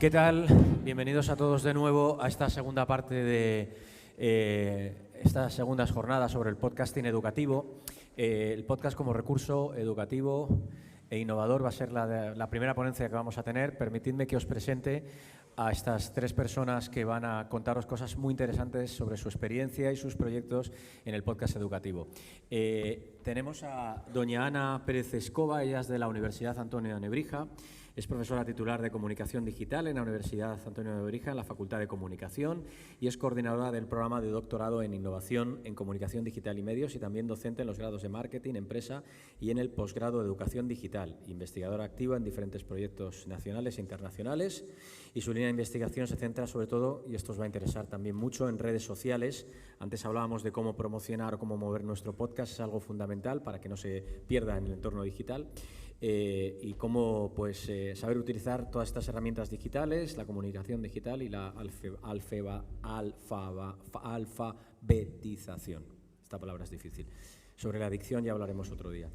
¿Qué tal? Bienvenidos a todos de nuevo a esta segunda parte de estas segundas jornadas sobre el podcasting educativo. El podcast como recurso educativo e innovador va a ser la primera ponencia que vamos a tener. Permitidme que os presente a estas tres personas que van a contaros cosas muy interesantes sobre su experiencia y sus proyectos en el podcast educativo. Tenemos a doña Ana Pérez Escoba, ella es de la Universidad Antonio de Nebrija. Es profesora titular de Comunicación Digital en la Universidad Antonio de Nebrija, en la Facultad de Comunicación, y es coordinadora del programa de doctorado en Innovación en Comunicación Digital y Medios, y también docente en los grados de Marketing, Empresa y en el posgrado de Educación Digital. Investigadora activa en diferentes proyectos nacionales e internacionales, y su línea de investigación se centra sobre todo, y esto os va a interesar también mucho, en redes sociales. Antes hablábamos de cómo promocionar o cómo mover nuestro podcast, es algo fundamental para que no se pierda en el entorno digital. Y cómo saber utilizar todas estas herramientas digitales, la comunicación digital y la alfabetización. Esta palabra es difícil. Sobre la adicción ya hablaremos otro día.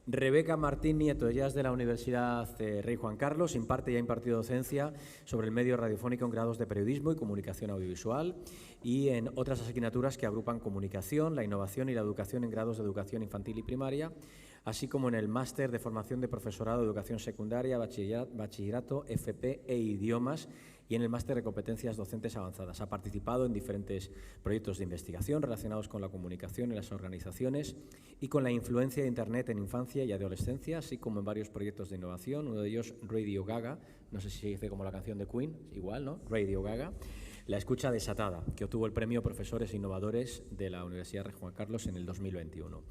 Rebeca Martín Nieto, ella es de la Universidad Rey Juan Carlos, imparte y ha impartido docencia sobre el medio radiofónico en grados de periodismo y comunicación audiovisual y en otras asignaturas que agrupan comunicación, la innovación y la educación en grados de educación infantil y primaria, así como en el máster de formación de profesorado de educación secundaria, bachillerato, FP e idiomas, y en el máster de competencias docentes avanzadas. Ha participado en diferentes proyectos de investigación relacionados con la comunicación y las organizaciones y con la influencia de Internet en infancia y adolescencia, así como en varios proyectos de innovación, uno de ellos Radio Gaga, no sé si se dice como la canción de Queen, igual, ¿no? Radio Gaga. La escucha desatada, que obtuvo el premio Profesores Innovadores de la Universidad Rey Juan Carlos en el 2021.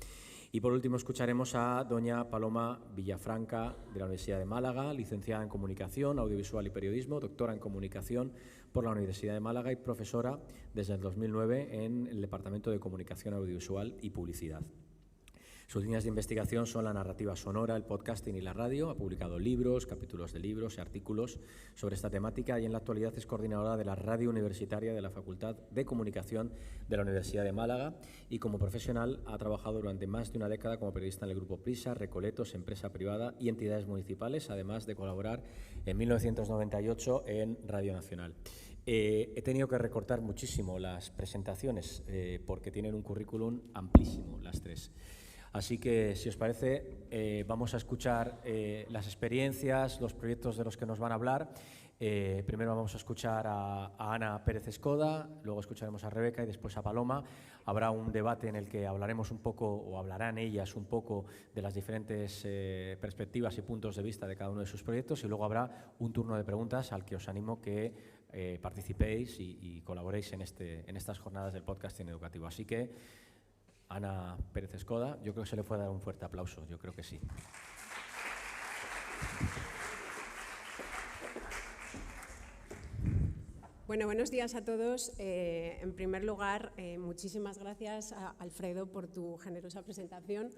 Y por último escucharemos a doña Paloma Villafranca de la Universidad de Málaga, licenciada en Comunicación, Audiovisual y Periodismo, doctora en Comunicación por la Universidad de Málaga y profesora desde el 2009 en el Departamento de Comunicación Audiovisual y Publicidad. Sus líneas de investigación son la narrativa sonora, el podcasting y la radio. Ha publicado libros, capítulos de libros y artículos sobre esta temática, y en la actualidad es coordinadora de la radio universitaria de la Facultad de Comunicación de la Universidad de Málaga, y como profesional ha trabajado durante más de una década como periodista en el Grupo Prisa, Recoletos, empresa privada y entidades municipales, además de colaborar en 1998 en Radio Nacional. He tenido que recortar muchísimo las presentaciones porque tienen un currículum amplísimo las tres. Así que, si os parece, vamos a escuchar las experiencias, los proyectos de los que nos van a hablar. Primero vamos a escuchar a Ana Pérez Escoda, luego escucharemos a Rebeca y después a Paloma. Habrá un debate en el que hablaremos un poco, o hablarán ellas un poco, de las diferentes perspectivas y puntos de vista de cada uno de sus proyectos, y luego habrá un turno de preguntas al que os animo que participéis y colaboréis en estas jornadas del podcasting educativo. Así que, Ana Pérez Escoda, yo creo que se le puede dar un fuerte aplauso, yo creo que sí. Bueno, buenos días a todos. En primer lugar, muchísimas gracias a Alfredo por tu generosa presentación.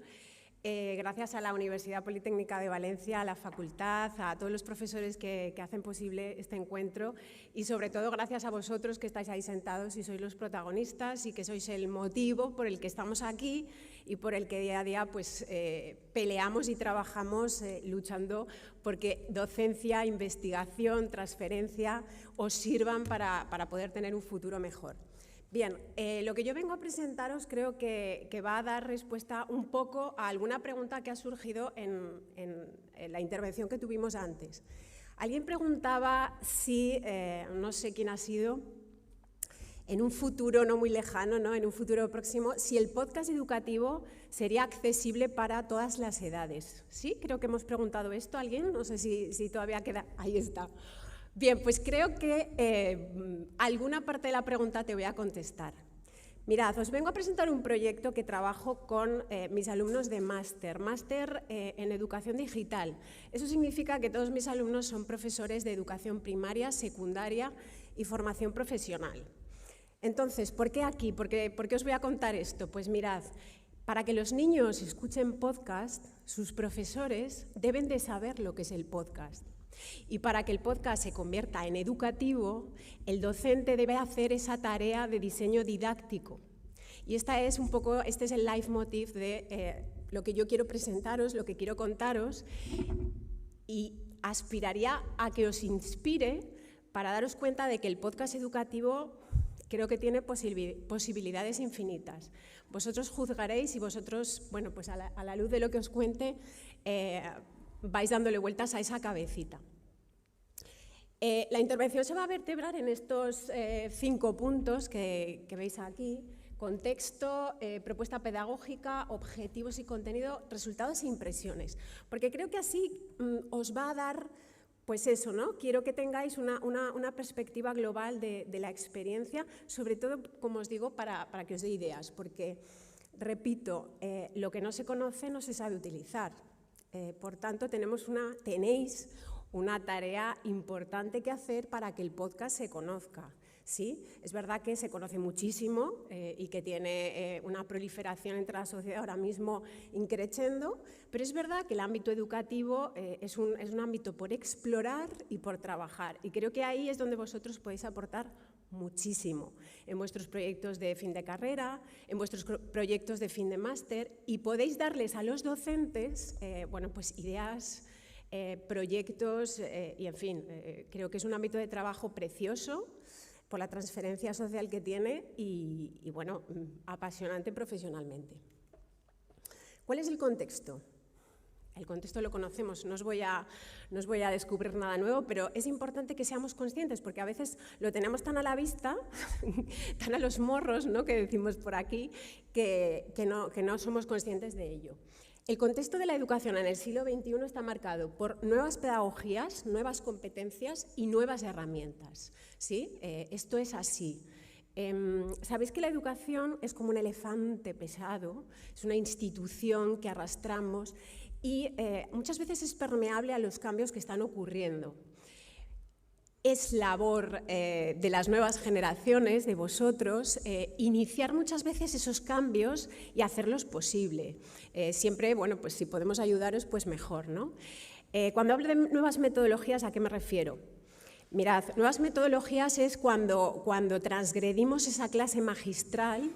Gracias a la Universidad Politécnica de Valencia, a la facultad, a todos los profesores que hacen posible este encuentro, y sobre todo gracias a vosotros que estáis ahí sentados y sois los protagonistas y que sois el motivo por el que estamos aquí y por el que día a día peleamos y trabajamos luchando porque docencia, investigación, transferencia os sirvan para poder tener un futuro mejor. Bien, lo que yo vengo a presentaros creo que va a dar respuesta un poco a alguna pregunta que ha surgido en la intervención que tuvimos antes. Alguien preguntaba si, no sé quién ha sido, en un futuro no muy lejano, ¿no? En un futuro próximo, si el podcast educativo sería accesible para todas las edades. ¿Sí? Creo que hemos preguntado esto a alguien, no sé si todavía queda. Ahí está. Bien, pues creo que alguna parte de la pregunta te voy a contestar. Mirad, os vengo a presentar un proyecto que trabajo con mis alumnos de máster en educación digital. Eso significa que todos mis alumnos son profesores de educación primaria, secundaria y formación profesional. Entonces, ¿por qué aquí? ¿Por qué os voy a contar esto? Pues mirad, para que los niños escuchen podcast, sus profesores deben de saber lo que es el podcast. Y para que el podcast se convierta en educativo, el docente debe hacer esa tarea de diseño didáctico. Y este es el leitmotiv de lo que yo quiero presentaros, lo que quiero contaros, y aspiraría a que os inspire para daros cuenta de que el podcast educativo creo que tiene posibilidades infinitas. Vosotros juzgaréis y vosotros, bueno, pues a la luz de lo que os cuente, vais dándole vueltas a esa cabecita. La intervención se va a vertebrar en estos 5 puntos que veis aquí: contexto, propuesta pedagógica, objetivos y contenido, resultados e impresiones. Porque creo que así os va a dar, pues eso, ¿no? Quiero que tengáis una perspectiva global de la experiencia, sobre todo, como os digo, para que os dé ideas, porque, repito, lo que no se conoce no se sabe utilizar. Por tanto, tenéis una tarea importante que hacer para que el podcast se conozca. Sí, es verdad que se conoce muchísimo y que tiene una proliferación entre la sociedad ahora mismo increciendo, pero es verdad que el ámbito educativo es un ámbito por explorar y por trabajar, y creo que ahí es donde vosotros podéis aportar muchísimo, en vuestros proyectos de fin de carrera, en vuestros proyectos de fin de máster, y podéis darles a los docentes bueno, pues ideas, proyectos y, en fin, creo que es un ámbito de trabajo precioso por la transferencia social que tiene y bueno, apasionante profesionalmente. ¿Cuál es el contexto? El contexto lo conocemos, no os voy a descubrir nada nuevo, pero es importante que seamos conscientes, porque a veces lo tenemos tan a la vista, tan a los morros, ¿no?, que decimos por aquí, que no somos conscientes de ello. El contexto de la educación en el siglo XXI está marcado por nuevas pedagogías, nuevas competencias y nuevas herramientas. ¿Sí? Esto es así. Sabéis que la educación es como un elefante pesado, es una institución que arrastramos y muchas veces es permeable a los cambios que están ocurriendo. Es labor de las nuevas generaciones, de vosotros, iniciar muchas veces esos cambios y hacerlos posible. Siempre, bueno, pues si podemos ayudaros, pues mejor, ¿no? Cuando hablo de nuevas metodologías, ¿a qué me refiero? Mirad, nuevas metodologías es cuando transgredimos esa clase magistral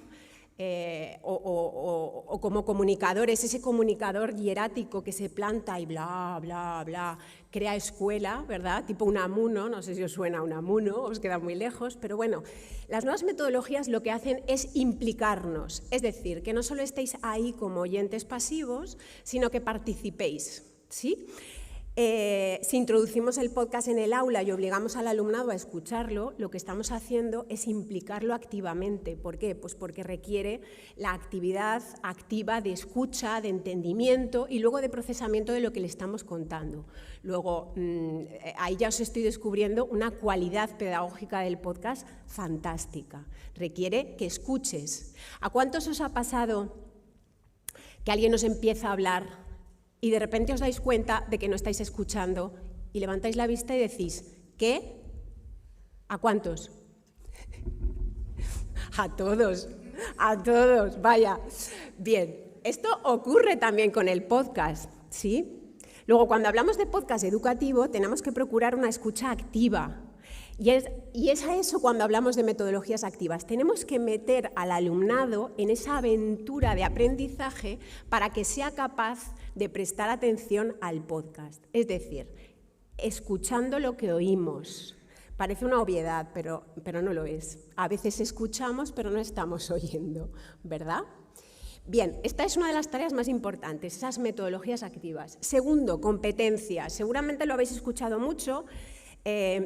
o como comunicadores, ese comunicador hierático que se planta y bla, bla, bla, crea escuela, ¿verdad? Tipo Unamuno, no sé si os suena Unamuno, os queda muy lejos, pero bueno, las nuevas metodologías lo que hacen es implicarnos, es decir, que no solo estéis ahí como oyentes pasivos, sino que participéis, ¿sí? Si introducimos el podcast en el aula y obligamos al alumnado a escucharlo, lo que estamos haciendo es implicarlo activamente. ¿Por qué? Pues porque requiere la actividad activa de escucha, de entendimiento y luego de procesamiento de lo que le estamos contando. Luego, ahí ya os estoy descubriendo una cualidad pedagógica del podcast fantástica. Requiere que escuches. ¿A cuántos os ha pasado que alguien os empieza a hablar y de repente os dais cuenta de que no estáis escuchando y levantáis la vista y decís, ¿qué? ¿A cuántos? A todos, vaya. Bien, esto ocurre también con el podcast, ¿sí? Luego, cuando hablamos de podcast educativo, tenemos que procurar una escucha activa. Y es a eso cuando hablamos de metodologías activas. Tenemos que meter al alumnado en esa aventura de aprendizaje para que sea capaz de prestar atención al podcast. Es decir, escuchando lo que oímos. Parece una obviedad, pero no lo es. A veces escuchamos, pero no estamos oyendo, ¿verdad? Bien, esta es una de las tareas más importantes, esas metodologías activas. Segundo, competencias. Seguramente lo habéis escuchado mucho.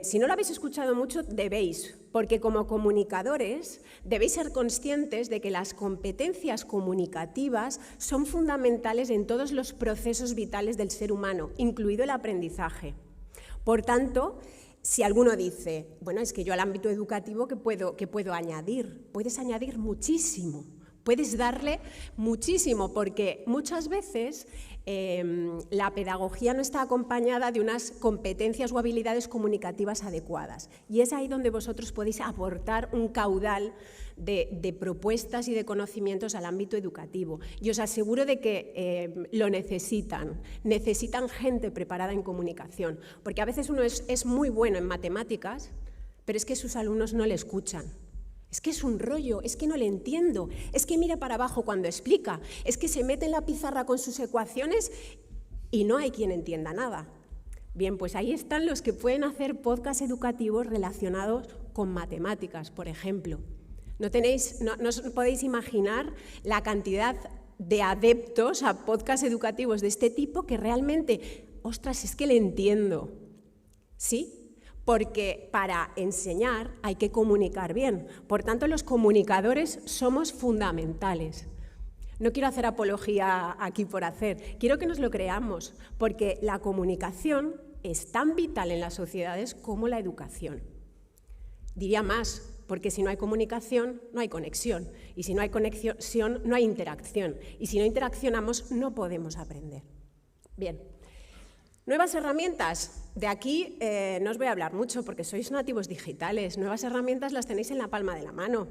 Si no lo habéis escuchado mucho, debéis, porque como comunicadores debéis ser conscientes de que las competencias comunicativas son fundamentales en todos los procesos vitales del ser humano, incluido el aprendizaje. Por tanto, si alguno dice, bueno, es que yo al ámbito educativo, ¿qué puedo añadir? Puedes añadir muchísimo, puedes darle muchísimo, porque muchas veces la pedagogía no está acompañada de unas competencias o habilidades comunicativas adecuadas. Y es ahí donde vosotros podéis aportar un caudal de propuestas y de conocimientos al ámbito educativo. Y os aseguro de que lo necesitan gente preparada en comunicación. Porque a veces uno es muy bueno en matemáticas, pero es que sus alumnos no le escuchan. Es que es un rollo, es que no le entiendo, es que mira para abajo cuando explica, es que se mete en la pizarra con sus ecuaciones y no hay quien entienda nada. Bien, pues ahí están los que pueden hacer podcasts educativos relacionados con matemáticas, por ejemplo. No os podéis imaginar la cantidad de adeptos a podcasts educativos de este tipo que realmente, ostras, es que le entiendo, ¿sí? Porque para enseñar hay que comunicar bien. Por tanto, los comunicadores somos fundamentales. No quiero hacer apología aquí por hacer, quiero que nos lo creamos, porque la comunicación es tan vital en las sociedades como la educación. Diría más, porque si no hay comunicación, no hay conexión. Y si no hay conexión, no hay interacción. Y si no interaccionamos, no podemos aprender. Bien. Nuevas herramientas. De aquí no os voy a hablar mucho porque sois nativos digitales. Nuevas herramientas las tenéis en la palma de la mano.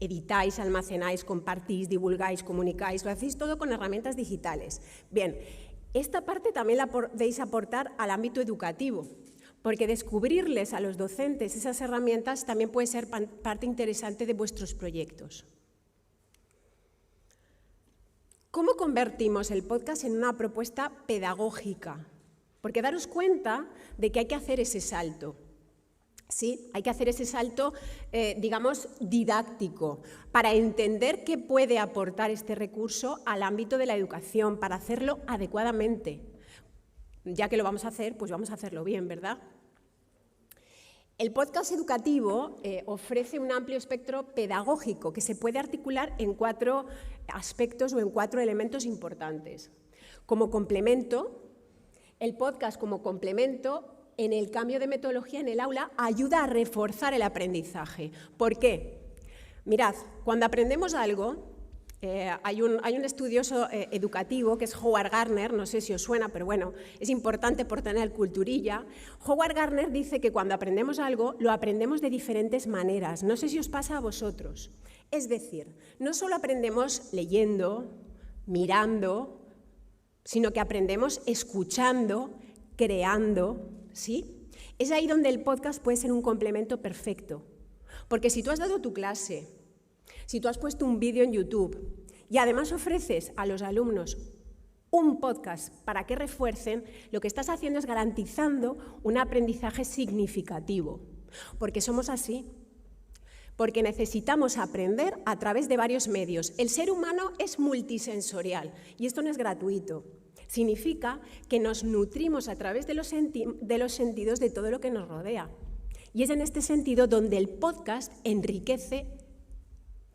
Editáis, almacenáis, compartís, divulgáis, comunicáis. Lo hacéis todo con herramientas digitales. Bien, esta parte también la podéis aportar al ámbito educativo. Porque descubrirles a los docentes esas herramientas también puede ser parte interesante de vuestros proyectos. ¿Cómo convertimos el podcast en una propuesta pedagógica? Porque daros cuenta de que hay que hacer ese salto. Sí, hay que hacer ese salto, digamos, didáctico, para entender qué puede aportar este recurso al ámbito de la educación, para hacerlo adecuadamente. Ya que lo vamos a hacer, pues vamos a hacerlo bien, ¿verdad? El podcast educativo ofrece un amplio espectro pedagógico que se puede articular en 4 aspectos o en 4 elementos importantes. Como complemento, el podcast como complemento en el cambio de metodología en el aula ayuda a reforzar el aprendizaje. ¿Por qué? Mirad, cuando aprendemos algo, hay un estudioso educativo que es Howard Gardner, no sé si os suena, pero bueno, es importante por tener culturilla. Howard Gardner dice que cuando aprendemos algo, lo aprendemos de diferentes maneras. No sé si os pasa a vosotros. Es decir, no solo aprendemos leyendo, mirando, sino que aprendemos escuchando, creando, ¿sí? Es ahí donde el podcast puede ser un complemento perfecto. Porque si tú has dado tu clase, si tú has puesto un vídeo en YouTube y además ofreces a los alumnos un podcast para que refuercen, lo que estás haciendo es garantizando un aprendizaje significativo. Porque somos así. Porque necesitamos aprender a través de varios medios. El ser humano es multisensorial y esto no es gratuito. Significa que nos nutrimos a través de los sentidos de todo lo que nos rodea. Y es en este sentido donde el podcast enriquece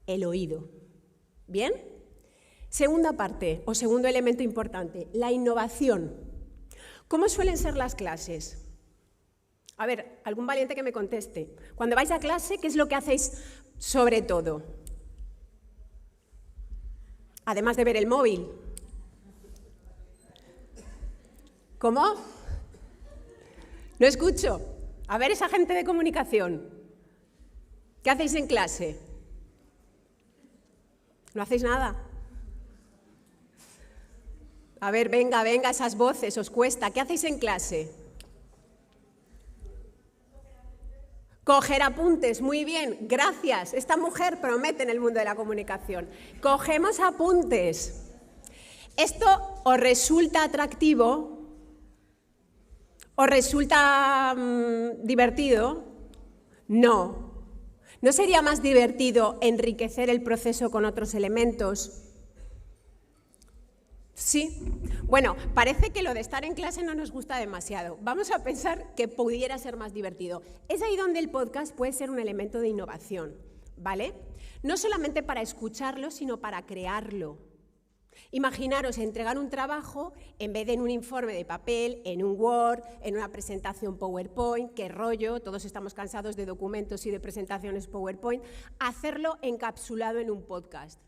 el oído. ¿Bien? Segunda parte, o segundo elemento importante, la innovación. ¿Cómo suelen ser las clases? A ver, algún valiente que me conteste. Cuando vais a clase, ¿qué es lo que hacéis sobre todo? Además de ver el móvil. ¿Cómo? No escucho. A ver, esa gente de comunicación. ¿Qué hacéis en clase? ¿No hacéis nada? A ver, venga, esas voces, os cuesta. ¿Qué hacéis en clase? Coger apuntes, muy bien, gracias. Esta mujer promete en el mundo de la comunicación. Cogemos apuntes. ¿Esto os resulta atractivo? ¿Os resulta divertido? No. ¿No sería más divertido enriquecer el proceso con otros elementos? Sí. Bueno, parece que lo de estar en clase no nos gusta demasiado. Vamos a pensar que pudiera ser más divertido. Es ahí donde el podcast puede ser un elemento de innovación, ¿vale? No solamente para escucharlo, sino para crearlo. Imaginaros entregar un trabajo en vez de en un informe de papel, en un Word, en una presentación PowerPoint, qué rollo, todos estamos cansados de documentos y de presentaciones PowerPoint, hacerlo encapsulado en un podcast.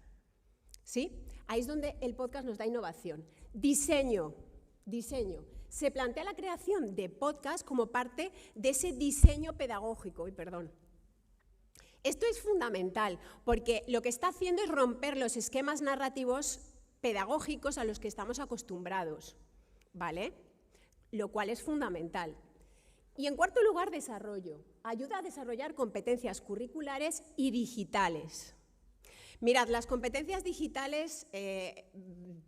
¿Sí? Ahí es donde el podcast nos da innovación. Diseño. Se plantea la creación de podcast como parte de ese diseño pedagógico. Esto es fundamental porque lo que está haciendo es romper los esquemas narrativos pedagógicos a los que estamos acostumbrados, ¿vale? Lo cual es fundamental. Y en cuarto lugar, desarrollo. Ayuda a desarrollar competencias curriculares y digitales. Mirad, las competencias digitales,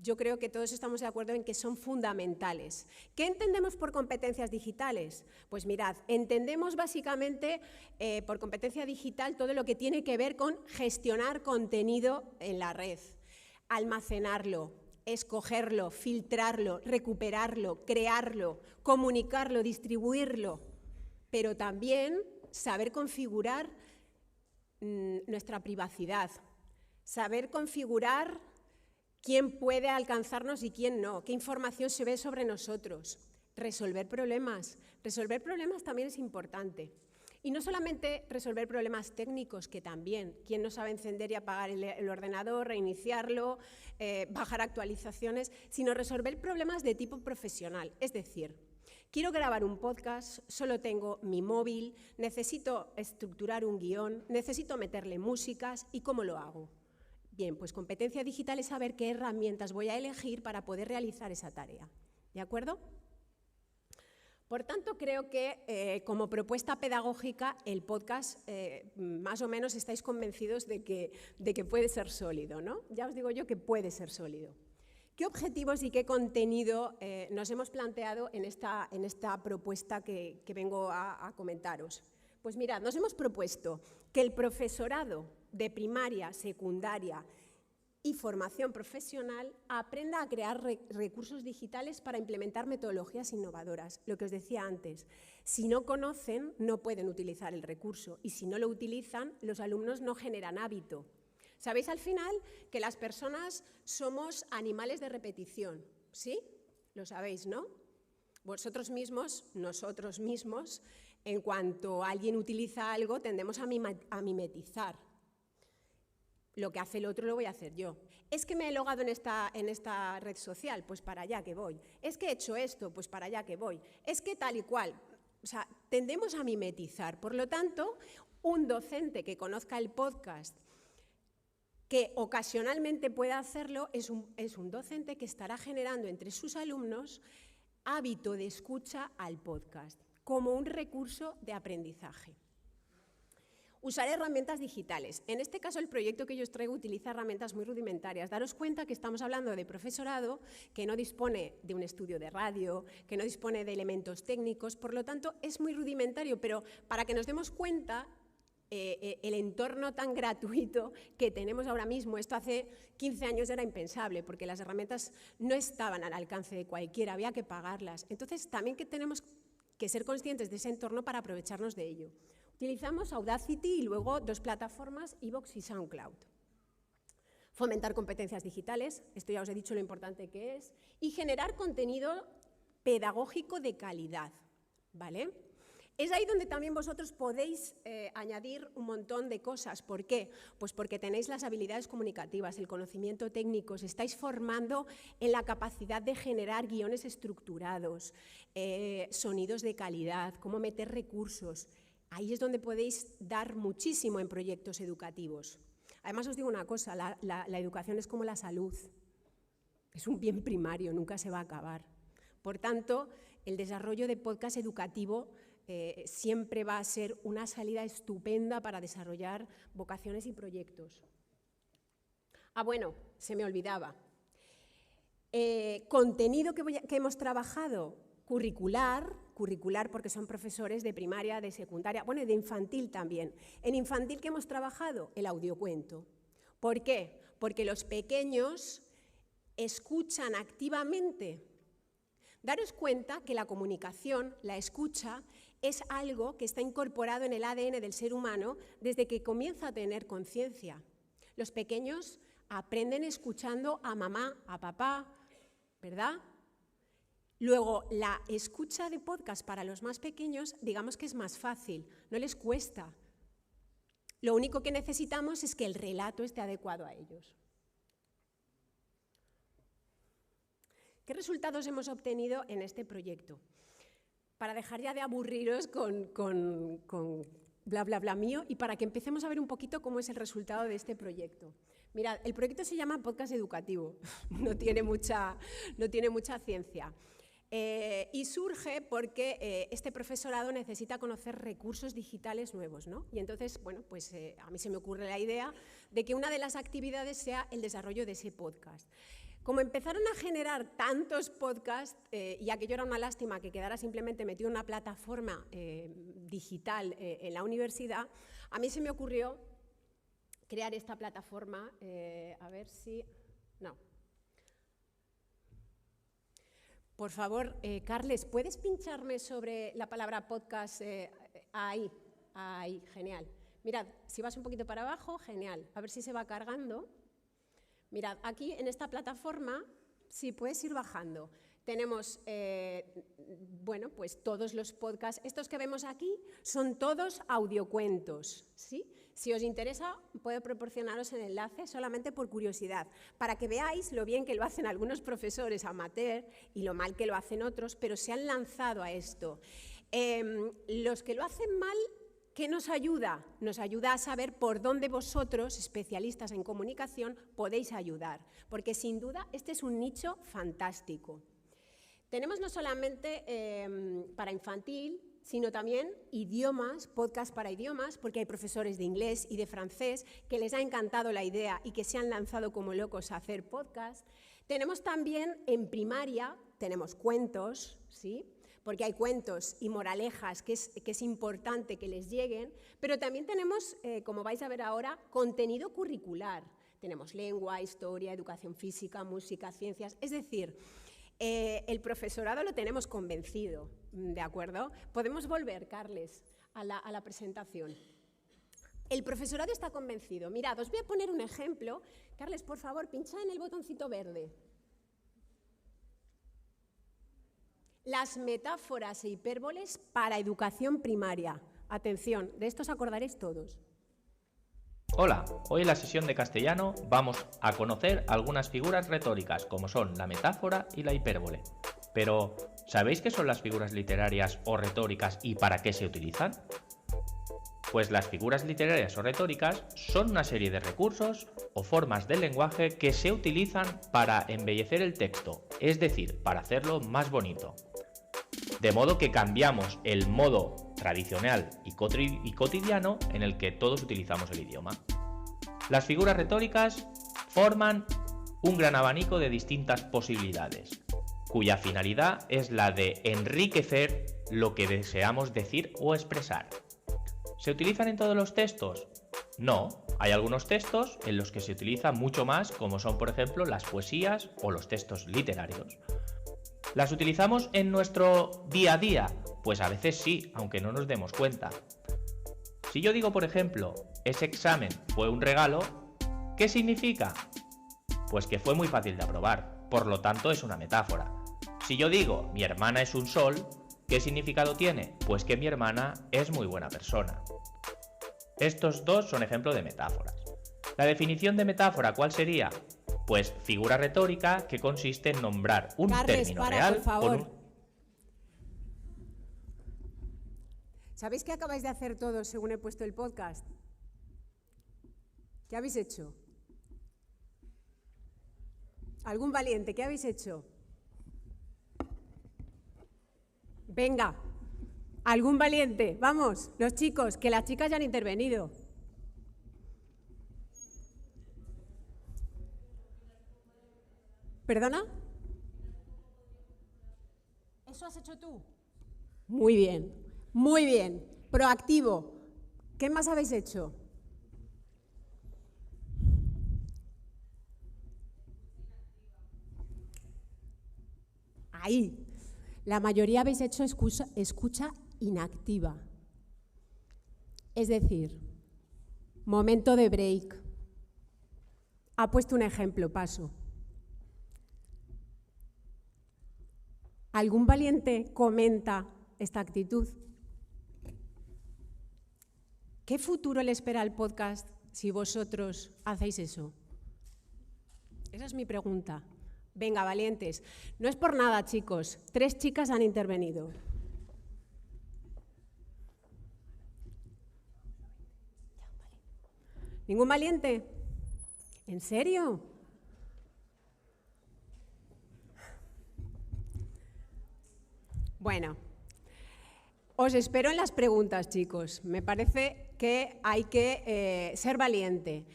yo creo que todos estamos de acuerdo en que son fundamentales. ¿Qué entendemos por competencias digitales? Pues mirad, entendemos básicamente por competencia digital todo lo que tiene que ver con gestionar contenido en la red, almacenarlo, escogerlo, filtrarlo, recuperarlo, crearlo, comunicarlo, distribuirlo, pero también saber configurar nuestra privacidad, saber configurar quién puede alcanzarnos y quién no, qué información se ve sobre nosotros, resolver problemas. Resolver problemas también es importante. Y no solamente resolver problemas técnicos, que también, quién no sabe encender y apagar el ordenador, reiniciarlo, bajar actualizaciones, sino resolver problemas de tipo profesional. Es decir, quiero grabar un podcast, solo tengo mi móvil, necesito estructurar un guión, necesito meterle músicas, ¿y cómo lo hago? Bien, pues competencia digital es saber qué herramientas voy a elegir para poder realizar esa tarea. ¿De acuerdo? Por tanto, creo que como propuesta pedagógica el podcast más o menos estáis convencidos de que puede ser sólido, ¿no? Ya os digo yo que puede ser sólido. ¿Qué objetivos y qué contenido nos hemos planteado en esta propuesta que vengo a comentaros? Pues mirad, nos hemos propuesto que el profesorado de primaria, secundaria y formación profesional aprenda a crear recursos digitales para implementar metodologías innovadoras. Lo que os decía antes, si no conocen, no pueden utilizar el recurso y si no lo utilizan, los alumnos no generan hábito. Sabéis al final que las personas somos animales de repetición, ¿sí? Lo sabéis, ¿no? Vosotros mismos, nosotros mismos, en cuanto alguien utiliza algo, tendemos a mimetizar. Lo que hace el otro lo voy a hacer yo. Es que me he logado en esta red social, pues para allá que voy. Es que he hecho esto, pues para allá que voy. Es que tal y cual. O sea, tendemos a mimetizar. Por lo tanto, un docente que conozca el podcast, que ocasionalmente pueda hacerlo, es un docente que estará generando entre sus alumnos hábito de escucha al podcast, como un recurso de aprendizaje. Usar herramientas digitales. En este caso, el proyecto que yo os traigo utiliza herramientas muy rudimentarias. Daros cuenta que estamos hablando de profesorado que no dispone de un estudio de radio, que no dispone de elementos técnicos, por lo tanto, es muy rudimentario, pero para que nos demos cuenta, el entorno tan gratuito que tenemos ahora mismo, esto hace 15 años era impensable, porque las herramientas no estaban al alcance de cualquiera, había que pagarlas. Entonces, también que tenemos que ser conscientes de ese entorno para aprovecharnos de ello. Utilizamos Audacity y luego dos plataformas, iVoox y SoundCloud. Fomentar competencias digitales, esto ya os he dicho lo importante que es, y generar contenido pedagógico de calidad, ¿vale? Es ahí donde también vosotros podéis añadir un montón de cosas. ¿Por qué? Pues porque tenéis las habilidades comunicativas, el conocimiento técnico, os estáis formando en la capacidad de generar guiones estructurados, sonidos de calidad, cómo meter recursos. Ahí es donde podéis dar muchísimo en proyectos educativos. Además, os digo una cosa, la educación es como la salud. Es un bien primario, nunca se va a acabar. Por tanto, el desarrollo de podcast educativo siempre va a ser una salida estupenda para desarrollar vocaciones y proyectos. Ah, bueno, se me olvidaba. Contenido que hemos trabajado, curricular porque son profesores de primaria, de secundaria, bueno, y de infantil también. En infantil, ¿qué hemos trabajado? El audiocuento. ¿Por qué? Porque los pequeños escuchan activamente. Daros cuenta que la comunicación, la escucha, es algo que está incorporado en el ADN del ser humano desde que comienza a tener conciencia. Los pequeños aprenden escuchando a mamá, a papá, ¿verdad? Luego, la escucha de podcast para los más pequeños, digamos que es más fácil, no les cuesta. Lo único que necesitamos es que el relato esté adecuado a ellos. ¿Qué resultados hemos obtenido en este proyecto? Para dejar ya de aburriros con bla, bla, bla mío y para que empecemos a ver un poquito cómo es el resultado de este proyecto. Mirad, el proyecto se llama Podcast Educativo, no tiene mucha ciencia. Y surge porque este profesorado necesita conocer recursos digitales nuevos, ¿no? Y entonces, bueno, pues a mí se me ocurre la idea de que una de las actividades sea el desarrollo de ese podcast. Como empezaron a generar tantos podcasts, y aquello era una lástima que quedara simplemente metido en una plataforma digital en la universidad, a mí se me ocurrió crear esta plataforma, a ver si... No. Por favor, Carles, ¿puedes pincharme sobre la palabra podcast? Ahí, genial. Mirad, si vas un poquito para abajo, genial. A ver si se va cargando. Mirad, aquí en esta plataforma, sí, puedes ir bajando. Tenemos, bueno, pues todos los podcasts. Estos que vemos aquí son todos audiocuentos, ¿sí? Si os interesa, puedo proporcionaros el enlace solamente por curiosidad, para que veáis lo bien que lo hacen algunos profesores amateur y lo mal que lo hacen otros, pero se han lanzado a esto. Los que lo hacen mal, ¿qué nos ayuda? Nos ayuda a saber por dónde vosotros, especialistas en comunicación, podéis ayudar, porque sin duda este es un nicho fantástico. Tenemos no solamente para infantil, sino también idiomas, podcast para idiomas, porque hay profesores de inglés y de francés que les ha encantado la idea y que se han lanzado como locos a hacer podcast. Tenemos también en primaria, tenemos cuentos, ¿sí? Porque hay cuentos y moralejas que es importante que les lleguen, pero también tenemos, como vais a ver ahora, contenido curricular. Tenemos lengua, historia, educación física, música, ciencias, es decir, el profesorado lo tenemos convencido, ¿de acuerdo? Podemos volver, Carles, a la presentación. El profesorado está convencido. Mirad, os voy a poner un ejemplo. Carles, por favor, pincha en el botoncito verde. Las metáforas e hipérboles para educación primaria. Atención, de esto os acordaréis todos. Hola, hoy en la sesión de castellano vamos a conocer algunas figuras retóricas como son la metáfora y la hipérbole. Pero, ¿sabéis qué son las figuras literarias o retóricas y para qué se utilizan? Pues las figuras literarias o retóricas son una serie de recursos o formas del lenguaje que se utilizan para embellecer el texto, es decir, para hacerlo más bonito. De modo que cambiamos el modo tradicional y cotidiano en el que todos utilizamos el idioma. Las figuras retóricas forman un gran abanico de distintas posibilidades, cuya finalidad es la de enriquecer lo que deseamos decir o expresar. ¿Se utilizan en todos los textos? No, hay algunos textos en los que se utiliza mucho más, como son por ejemplo las poesías o los textos literarios. ¿Las utilizamos en nuestro día a día? Pues a veces sí, aunque no nos demos cuenta. Si yo digo, por ejemplo, ese examen fue un regalo, ¿qué significa? Pues que fue muy fácil de aprobar, por lo tanto es una metáfora. Si yo digo, mi hermana es un sol, ¿qué significado tiene? Pues que mi hermana es muy buena persona. Estos dos son ejemplos de metáforas. La definición de metáfora, ¿cuál sería? Pues figura retórica que consiste en nombrar un término real por favor. con un... ¿Sabéis qué acabáis de hacer todos según he puesto el podcast? ¿Qué habéis hecho? ¿Algún valiente? ¿Qué habéis hecho? Venga, algún valiente. Vamos, los chicos, que las chicas ya han intervenido. ¿Perdona? ¿Eso has hecho tú? Muy bien, muy bien. Proactivo. ¿Qué más habéis hecho? Ahí. La mayoría habéis hecho escucha inactiva. Es decir, momento de break. Ha puesto un ejemplo, paso. ¿Algún valiente comenta esta actitud? ¿Qué futuro le espera al podcast si vosotros hacéis eso? Esa es mi pregunta. Venga, valientes. No es por nada, chicos. 3 chicas han intervenido. ¿Ningún valiente? ¿En serio? Bueno, os espero en las preguntas, chicos. Me parece que hay que ser valiente.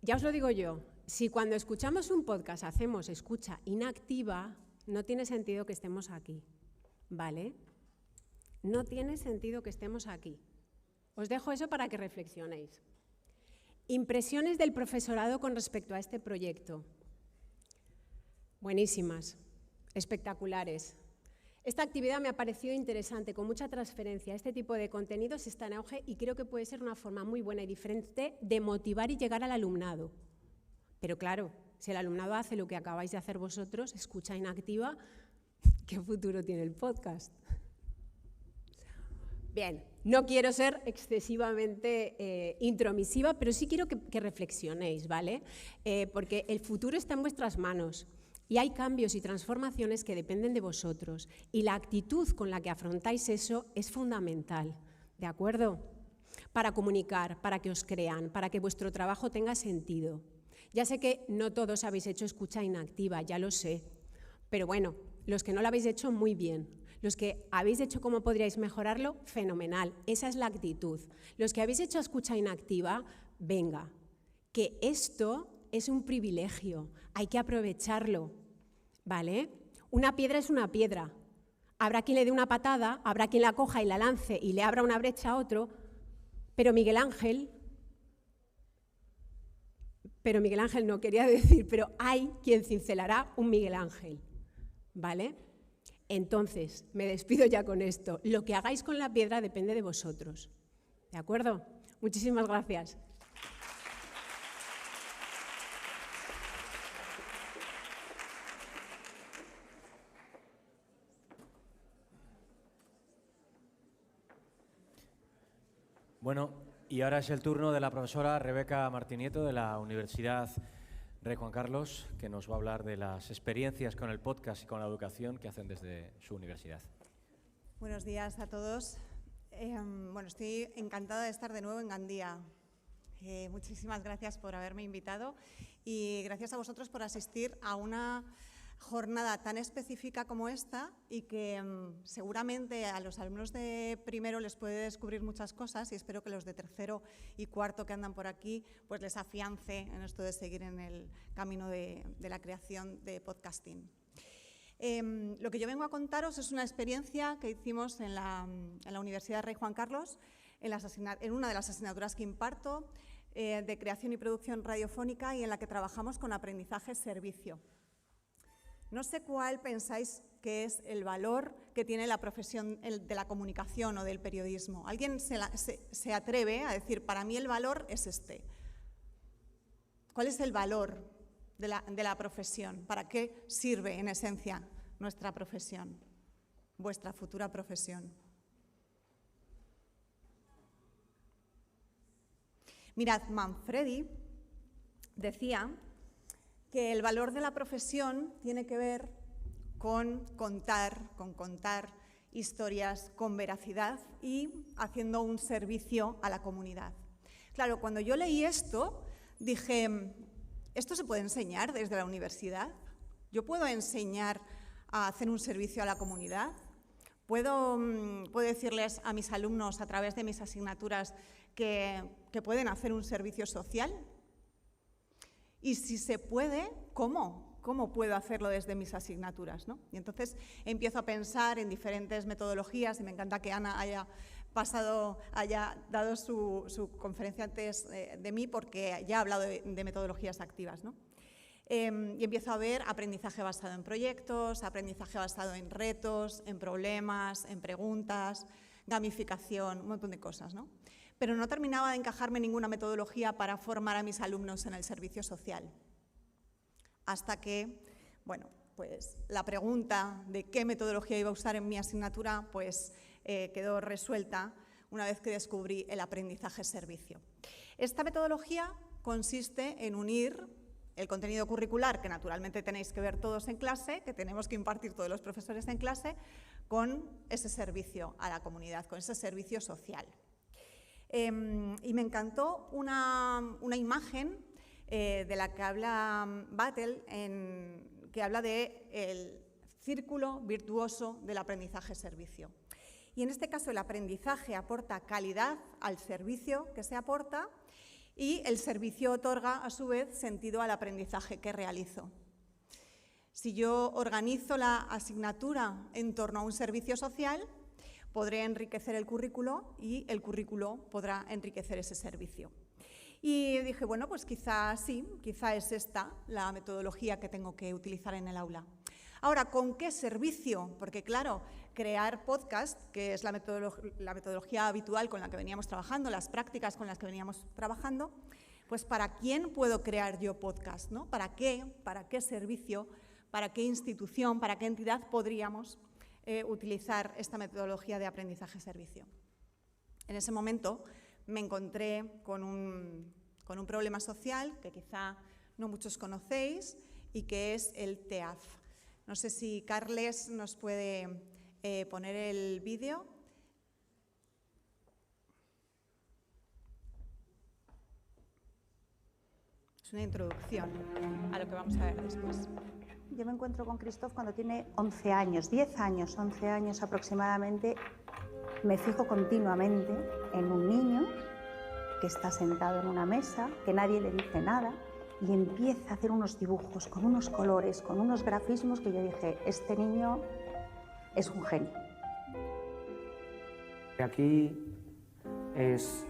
Ya os lo digo yo, si cuando escuchamos un podcast hacemos escucha inactiva, no tiene sentido que estemos aquí, ¿vale? No tiene sentido que estemos aquí. Os dejo eso para que reflexionéis. Impresiones del profesorado con respecto a este proyecto. Buenísimas, espectaculares. Esta actividad me ha parecido interesante, con mucha transferencia. Este tipo de contenidos está en auge y creo que puede ser una forma muy buena y diferente de motivar y llegar al alumnado. Pero claro, si el alumnado hace lo que acabáis de hacer vosotros, escucha inactiva, ¿qué futuro tiene el podcast? Bien, no quiero ser excesivamente intromisiva, pero sí quiero que reflexionéis, ¿vale? Porque el futuro está en vuestras manos y hay cambios y transformaciones que dependen de vosotros y la actitud con la que afrontáis eso es fundamental, ¿de acuerdo? Para comunicar, para que os crean, para que vuestro trabajo tenga sentido. Ya sé que no todos habéis hecho escucha inactiva, ya lo sé, pero bueno, los que no lo habéis hecho, muy bien. Los que habéis hecho cómo podríais mejorarlo, fenomenal. Esa es la actitud. Los que habéis hecho escucha inactiva, venga, que esto es un privilegio, hay que aprovecharlo, ¿vale? Una piedra es una piedra. Habrá quien le dé una patada, habrá quien la coja y la lance y le abra una brecha a otro, pero Miguel Ángel no quería decir, pero hay quien cincelará un Miguel Ángel, ¿vale? Entonces, me despido ya con esto. Lo que hagáis con la piedra depende de vosotros. ¿De acuerdo? Muchísimas gracias. Bueno, y ahora es el turno de la profesora Rebeca Martín-Nieto de la Universidad Rey Juan Carlos, que nos va a hablar de las experiencias con el podcast y con la educación que hacen desde su universidad. Buenos días a todos. Bueno, estoy encantada de estar de nuevo en Gandía. Muchísimas gracias por haberme invitado y gracias a vosotros por asistir a una jornada tan específica como esta y que seguramente a los alumnos de primero les puede descubrir muchas cosas y espero que los de tercero y cuarto que andan por aquí pues les afiance en esto de seguir en el camino de la creación de podcasting. Lo que yo vengo a contaros es una experiencia que hicimos en la Universidad Rey Juan Carlos, en una de las asignaturas que imparto, de creación y producción radiofónica y en la que trabajamos con aprendizaje-servicio. No sé cuál pensáis que es el valor que tiene la profesión de la comunicación o del periodismo. ¿Alguien se atreve a decir, para mí el valor es este? ¿Cuál es el valor de la profesión? ¿Para qué sirve, en esencia, nuestra profesión, vuestra futura profesión? Mirad, Manfredi decía que el valor de la profesión tiene que ver con contar historias con veracidad y haciendo un servicio a la comunidad. Claro, cuando yo leí esto, dije, ¿esto se puede enseñar desde la universidad? ¿Yo puedo enseñar a hacer un servicio a la comunidad? ¿Puedo decirles a mis alumnos a través de mis asignaturas que pueden hacer un servicio social? Y si se puede, ¿cómo? ¿Cómo puedo hacerlo desde mis asignaturas, ¿no? Y entonces empiezo a pensar en diferentes metodologías y me encanta que Ana haya dado su conferencia antes de mí porque ya ha hablado de metodologías activas, ¿no? Y empiezo a ver aprendizaje basado en proyectos, aprendizaje basado en retos, en problemas, en preguntas, gamificación, un montón de cosas, ¿no? Pero no terminaba de encajarme ninguna metodología para formar a mis alumnos en el servicio social. Hasta que, bueno, pues la pregunta de qué metodología iba a usar en mi asignatura, pues quedó resuelta una vez que descubrí el aprendizaje-servicio. Esta metodología consiste en unir el contenido curricular, que naturalmente tenéis que ver todos en clase, que tenemos que impartir todos los profesores en clase, con ese servicio a la comunidad, con ese servicio social. Y me encantó una imagen de la que habla Battle, que habla del círculo virtuoso del aprendizaje-servicio. Y en este caso el aprendizaje aporta calidad al servicio que se aporta y el servicio otorga, a su vez, sentido al aprendizaje que realizo. Si yo organizo la asignatura en torno a un servicio social, podré enriquecer el currículo y el currículo podrá enriquecer ese servicio. Y dije, bueno, pues quizá sí, quizá es esta la metodología que tengo que utilizar en el aula. Ahora, ¿con qué servicio? Porque claro, crear podcast, que es la metodología habitual con la que veníamos trabajando, las prácticas con las que veníamos trabajando, pues ¿para quién puedo crear yo podcast, ¿no? ¿Para qué servicio, para qué institución, para qué entidad podríamos utilizar esta metodología de aprendizaje-servicio? En ese momento me encontré con un problema social que quizá no muchos conocéis y que es el TEAF. No sé si Carles nos puede poner el vídeo. Es una introducción a lo que vamos a ver después. Yo me encuentro con Christophe cuando tiene 11 años, 10 años, 11 años aproximadamente. Me fijo continuamente en un niño que está sentado en una mesa, que nadie le dice nada, y empieza a hacer unos dibujos con unos colores, con unos grafismos que yo dije, este niño es un genio. Aquí es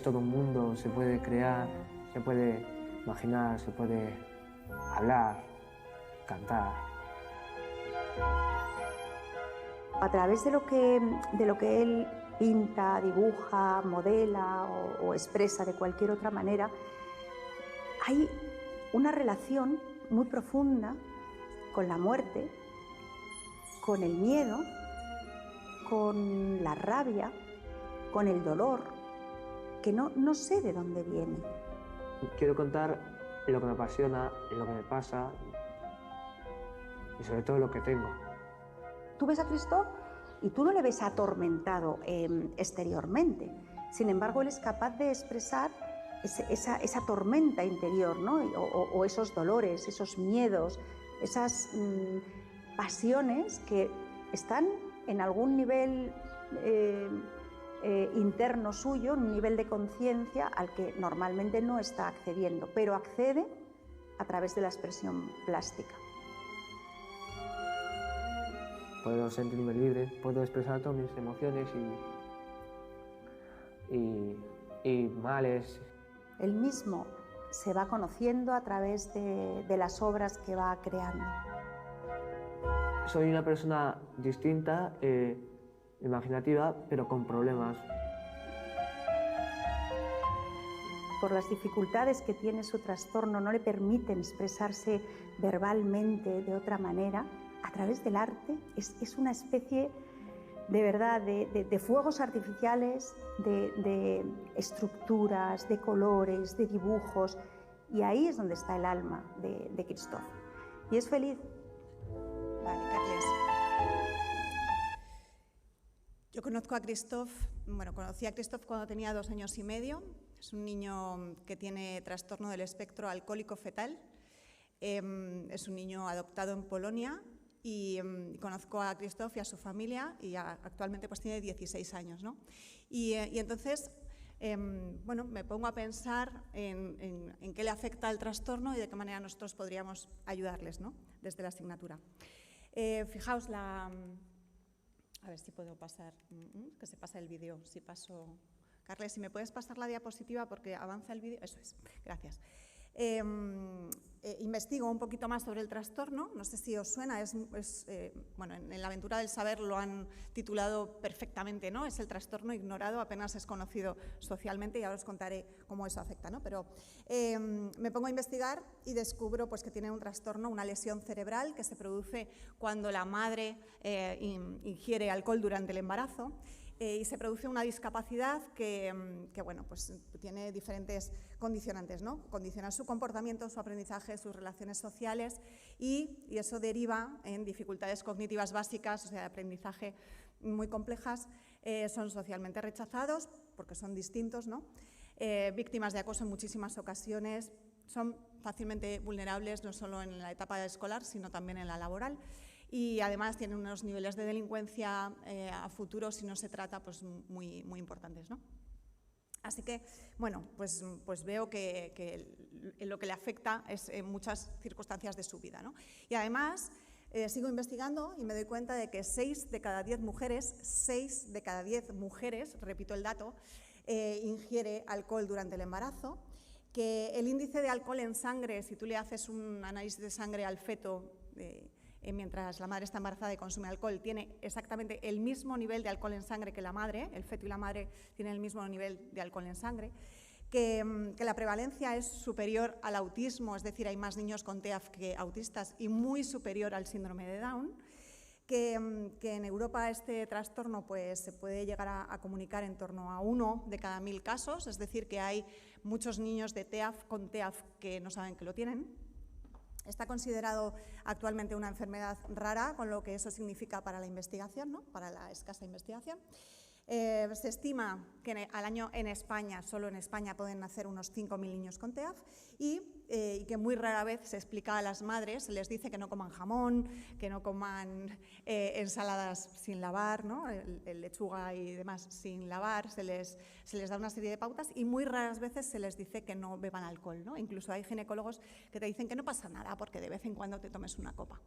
todo un mundo, se puede crear, se puede imaginar, se puede hablar, cantar. A través de lo que él pinta, dibuja, modela o expresa de cualquier otra manera, hay una relación muy profunda con la muerte, con el miedo, con la rabia, con el dolor, que no sé de dónde viene. Quiero contar lo que me apasiona, lo que me pasa y sobre todo lo que tengo. Tú ves a Christophe y tú no le ves atormentado exteriormente. Sin embargo, él es capaz de expresar esa tormenta interior, ¿no? o esos dolores, esos miedos, esas pasiones que están en algún nivel interno suyo, un nivel de conciencia al que normalmente no está accediendo, pero accede a través de la expresión plástica. Puedo sentirme libre, puedo expresar todas mis emociones y males. Él mismo se va conociendo a través de las obras que va creando. Soy una persona distinta, imaginativa, pero con problemas. Por las dificultades que tiene su trastorno, no le permiten expresarse verbalmente de otra manera. A través del arte es una especie de verdad de fuegos artificiales, de estructuras, de colores, de dibujos, y ahí es donde está el alma de Christophe. Y es feliz. Vale, Carles. Yo conozco a Christophe, conocí a Christophe cuando tenía 2 años y medio. Es un niño que tiene trastorno del espectro alcohólico fetal. Es un niño adoptado en Polonia. Y conozco a Christophe y a su familia y actualmente pues tiene 16 años, ¿no? Y entonces, me pongo a pensar en qué le afecta el trastorno y de qué manera nosotros podríamos ayudarles, ¿no? Desde la asignatura. Fijaos a ver si puedo pasar, que se pasa el vídeo, si paso... Carles, si me puedes pasar la diapositiva porque avanza el vídeo, eso es, gracias. Investigo un poquito más sobre el trastorno, no sé si os suena, en la aventura del saber lo han titulado perfectamente, ¿no? Es el trastorno ignorado, apenas es conocido socialmente y ahora os contaré cómo eso afecta, ¿no? Pero me pongo a investigar y descubro pues, que tiene un trastorno, una lesión cerebral que se produce cuando la madre ingiere alcohol durante el embarazo. Y se produce una discapacidad que tiene diferentes condicionantes, ¿no? Condiciona su comportamiento, su aprendizaje, sus relaciones sociales y eso deriva en dificultades cognitivas básicas, o sea, de aprendizaje muy complejas, son socialmente rechazados porque son distintos, ¿no? Víctimas de acoso en muchísimas ocasiones, son fácilmente vulnerables no solo en la etapa escolar, sino también en la laboral. y además tienen unos niveles de delincuencia a futuro si no se trata pues muy importantes, ¿no? Así que, bueno, pues veo que lo que le afecta es en muchas circunstancias de su vida, ¿no? Y además sigo investigando y me doy cuenta de que 6 de cada 10 mujeres, repito el dato, ingiere alcohol durante el embarazo, que el índice de alcohol en sangre, si tú le haces un análisis de sangre al feto mientras la madre está embarazada y consume alcohol, tiene exactamente el mismo nivel de alcohol en sangre que la madre, el feto y la madre tienen el mismo nivel de alcohol en sangre, que la prevalencia es superior al autismo, es decir, hay más niños con TEAF que autistas, y muy superior al síndrome de Down, que en Europa este trastorno pues, se puede llegar a comunicar en torno a 1 de cada 1000 casos, es decir, que hay muchos niños de TEAF con TEAF que no saben que lo tienen. Está considerado actualmente una enfermedad rara, con lo que eso significa para la investigación, ¿no? Para la escasa investigación. Se estima que al año en España, solo en España, pueden nacer unos 5.000 niños con TEAF y que muy rara vez se explica a las madres, se les dice que no coman jamón, que no coman ensaladas sin lavar, ¿no? El lechuga y demás sin lavar, se les da una serie de pautas y muy raras veces se les dice que no beban alcohol, ¿no? Incluso hay ginecólogos que te dicen que no pasa nada porque de vez en cuando te tomes una copa.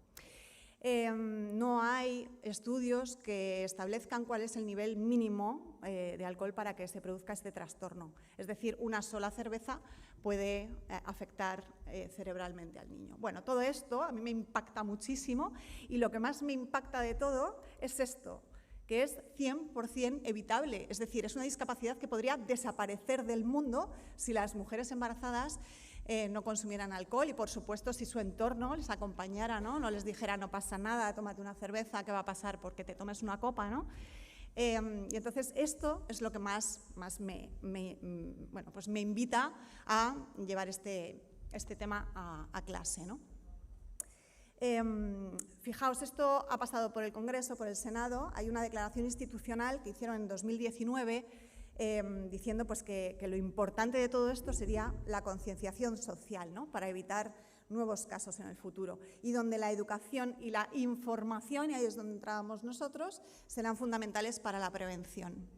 No hay estudios que establezcan cuál es el nivel mínimo de alcohol para que se produzca este trastorno. Es decir, una sola cerveza puede afectar cerebralmente al niño. Bueno, todo esto a mí me impacta muchísimo y lo que más me impacta de todo es esto, que es 100% evitable. Es decir, es una discapacidad que podría desaparecer del mundo si las mujeres embarazadas no consumieran alcohol y, por supuesto, si su entorno les acompañara, ¿no? No les dijera no pasa nada, tómate una cerveza, ¿qué va a pasar porque te tomes una copa, ¿no? Y entonces esto es lo que más me invita a llevar este tema a clase, ¿no? Fijaos, esto ha pasado por el Congreso, por el Senado. Hay una declaración institucional que hicieron en 2019 diciendo pues, que lo importante de todo esto sería la concienciación social, ¿no? Para evitar nuevos casos en el futuro, y donde la educación y la información, y ahí es donde entrábamos nosotros, serán fundamentales para la prevención.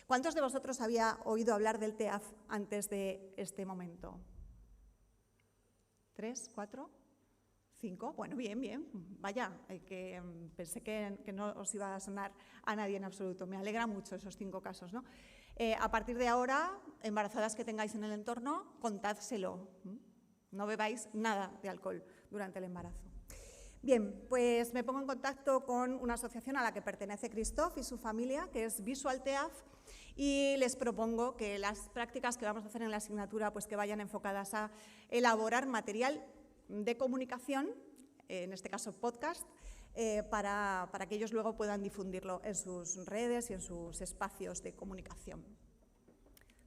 ¿Cuántos de vosotros había oído hablar del TEAF antes de este momento? ¿3, 4, 5? Bueno, bien, vaya, que pensé que no os iba a sonar a nadie en absoluto. Me alegra mucho esos 5 casos, ¿no? A partir de ahora, embarazadas que tengáis en el entorno, contádselo. No bebáis nada de alcohol durante el embarazo. Bien, pues me pongo en contacto con una asociación a la que pertenece Christoph y su familia, que es Visual TEAF, y les propongo que las prácticas que vamos a hacer en la asignatura pues que vayan enfocadas a elaborar material de comunicación, en este caso podcast, para que ellos luego puedan difundirlo en sus redes y en sus espacios de comunicación.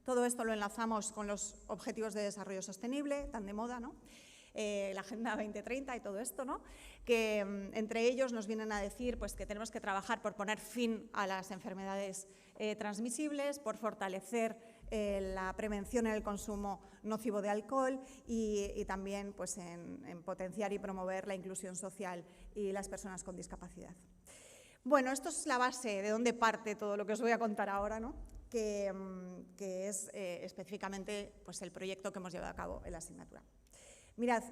Todo esto lo enlazamos con los Objetivos de Desarrollo Sostenible, tan de moda, ¿no? La Agenda 2030 y todo esto, ¿no? Que entre ellos nos vienen a decir pues, que tenemos que trabajar por poner fin a las enfermedades transmisibles, por fortalecer la prevención en el consumo nocivo de alcohol y también pues, en potenciar y promover la inclusión social y las personas con discapacidad. Bueno, esto es la base de donde parte todo lo que os voy a contar ahora, ¿no? Que es específicamente pues, el proyecto que hemos llevado a cabo en la asignatura. Mirad,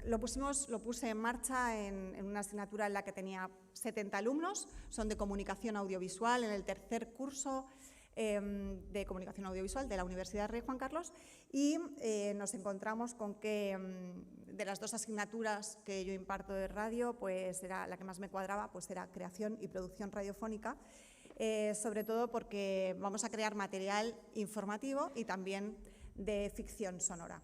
lo puse en marcha en una asignatura en la que tenía 70 alumnos, son de comunicación audiovisual, en el tercer curso de comunicación audiovisual de la Universidad Rey Juan Carlos, y nos encontramos con que de las 2 asignaturas que yo imparto de radio, pues era la que más me cuadraba, pues era creación y producción radiofónica, sobre todo porque vamos a crear material informativo y también de ficción sonora.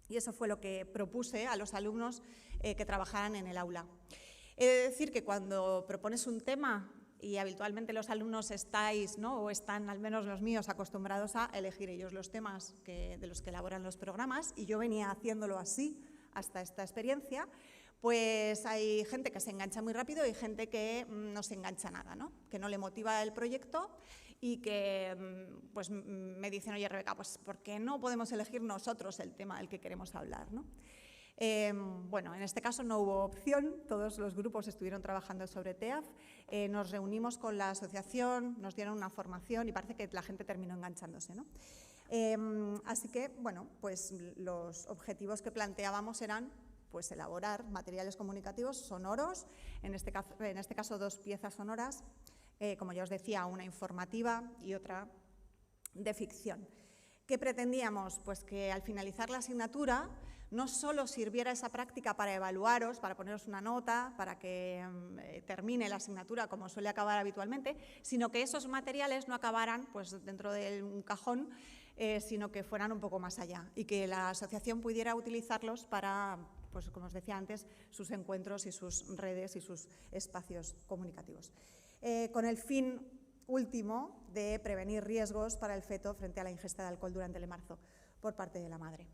Y eso fue lo que propuse a los alumnos que trabajaran en el aula. He de decir que cuando propones un tema, y habitualmente los alumnos estáis, ¿no? O están, al menos los míos, acostumbrados a elegir ellos los temas de los que elaboran los programas, y yo venía haciéndolo así hasta esta experiencia, pues hay gente que se engancha muy rápido y gente que no se engancha nada, ¿no? Que no le motiva el proyecto y que pues, me dicen, oye, Rebeca, pues ¿por qué no podemos elegir nosotros el tema del que queremos hablar, ¿no? Bueno, en este caso no hubo opción, todos los grupos estuvieron trabajando sobre TEAF, nos reunimos con la asociación, nos dieron una formación y parece que la gente terminó enganchándose, ¿no? Así que, bueno, pues los objetivos que planteábamos eran pues elaborar materiales comunicativos sonoros, en este caso 2 piezas sonoras, como ya os decía, una informativa y otra de ficción. ¿Qué pretendíamos? Pues que al finalizar la asignatura no solo sirviera esa práctica para evaluaros, para poneros una nota, para que termine la asignatura como suele acabar habitualmente, sino que esos materiales no acabaran pues, dentro de un cajón, sino que fueran un poco más allá y que la asociación pudiera utilizarlos para, pues, como os decía antes, sus encuentros y sus redes y sus espacios comunicativos. Con el fin último de prevenir riesgos para el feto frente a la ingesta de alcohol durante el embarazo por parte de la madre.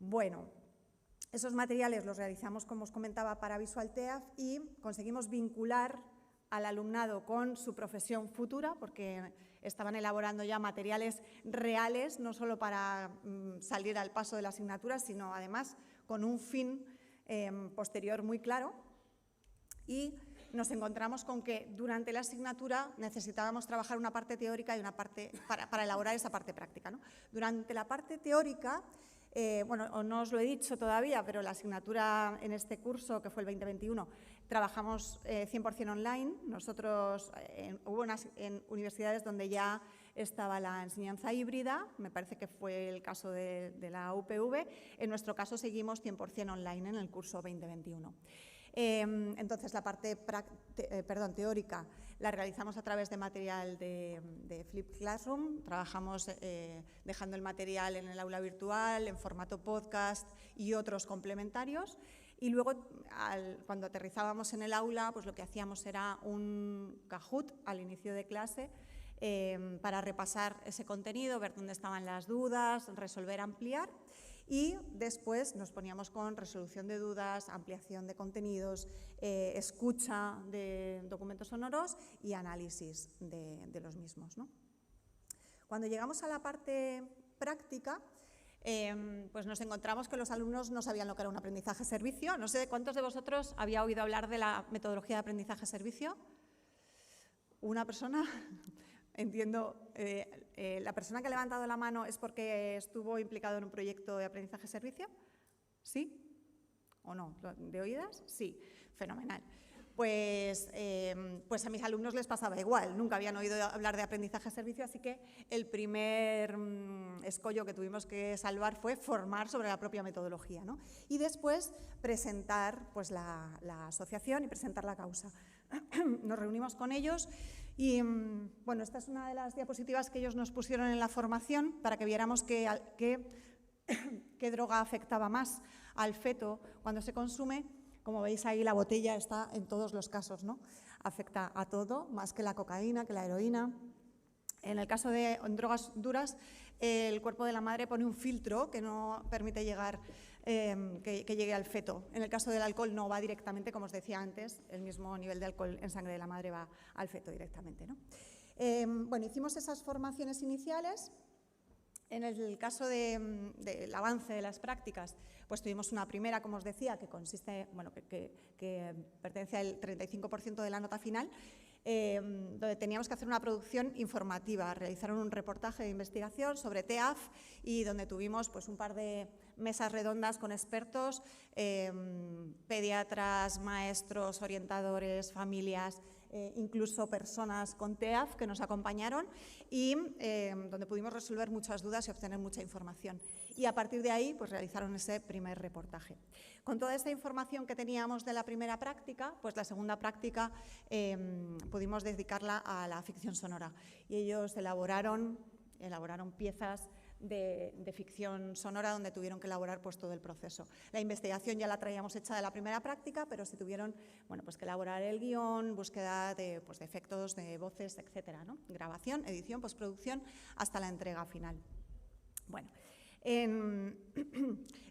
Bueno, esos materiales los realizamos, como os comentaba, para Visual TEAF y conseguimos vincular al alumnado con su profesión futura, porque estaban elaborando ya materiales reales, no solo para salir al paso de la asignatura, sino además con un fin posterior muy claro. Y nos encontramos con que durante la asignatura necesitábamos trabajar una parte teórica y una parte para elaborar esa parte práctica, ¿no? Durante la parte teórica, bueno, no os lo he dicho todavía, pero la asignatura en este curso, que fue el 2021, trabajamos 100% online. Nosotros, hubo en universidades donde ya estaba la enseñanza híbrida, me parece que fue el caso de la UPV, en nuestro caso seguimos 100% online en el curso 2021. Entonces, la parte teórica la realizamos a través de material de Flip Classroom, trabajamos dejando el material en el aula virtual, en formato podcast y otros complementarios. Y luego, cuando aterrizábamos en el aula, pues lo que hacíamos era un Kahoot al inicio de clase para repasar ese contenido, ver dónde estaban las dudas, resolver, ampliar. Y después nos poníamos con resolución de dudas, ampliación de contenidos, escucha de documentos sonoros y análisis de los mismos, ¿no? Cuando llegamos a la parte práctica, pues nos encontramos que los alumnos no sabían lo que era un aprendizaje-servicio. No sé cuántos de vosotros había oído hablar de la metodología de aprendizaje-servicio. ¿Una persona? Entiendo, ¿la persona que ha levantado la mano es porque estuvo implicado en un proyecto de aprendizaje-servicio? ¿Sí? ¿O no? ¿De oídas? Sí, fenomenal. Pues a mis alumnos les pasaba igual, nunca habían oído hablar de aprendizaje-servicio, así que el primer escollo que tuvimos que salvar fue formar sobre la propia metodología, ¿no? Y después presentar pues, la asociación y presentar la causa. Nos reunimos con ellos y, bueno, esta es una de las diapositivas que ellos nos pusieron en la formación para que viéramos qué droga afectaba más al feto cuando se consume. Como veis ahí, la botella está en todos los casos, ¿no? Afecta a todo, más que la cocaína, que la heroína. En el caso de drogas duras, el cuerpo de la madre pone un filtro que no permite llegar, que llegue al feto. En el caso del alcohol no va directamente, como os decía antes, el mismo nivel de alcohol en sangre de la madre va al feto directamente, ¿no? Bueno, hicimos esas formaciones iniciales. En el caso del avance de las prácticas, pues tuvimos una primera, como os decía, que consiste, bueno, que pertenece al 35% de la nota final, donde teníamos que hacer una producción informativa. Realizaron un reportaje de investigación sobre TEAF y donde tuvimos pues, un par de mesas redondas con expertos, pediatras, maestros, orientadores, familias, incluso personas con TEAF que nos acompañaron y donde pudimos resolver muchas dudas y obtener mucha información. Y a partir de ahí pues, realizaron ese primer reportaje. Con toda esta información que teníamos de la primera práctica, pues la segunda práctica pudimos dedicarla a la ficción sonora. Y ellos elaboraron piezas de ficción sonora donde tuvieron que elaborar pues, todo el proceso. La investigación ya la traíamos hecha de la primera práctica, pero se tuvieron pues, que elaborar el guión, búsqueda de efectos, de voces, etcétera, ¿no? Grabación, edición, postproducción, hasta la entrega final. Bueno,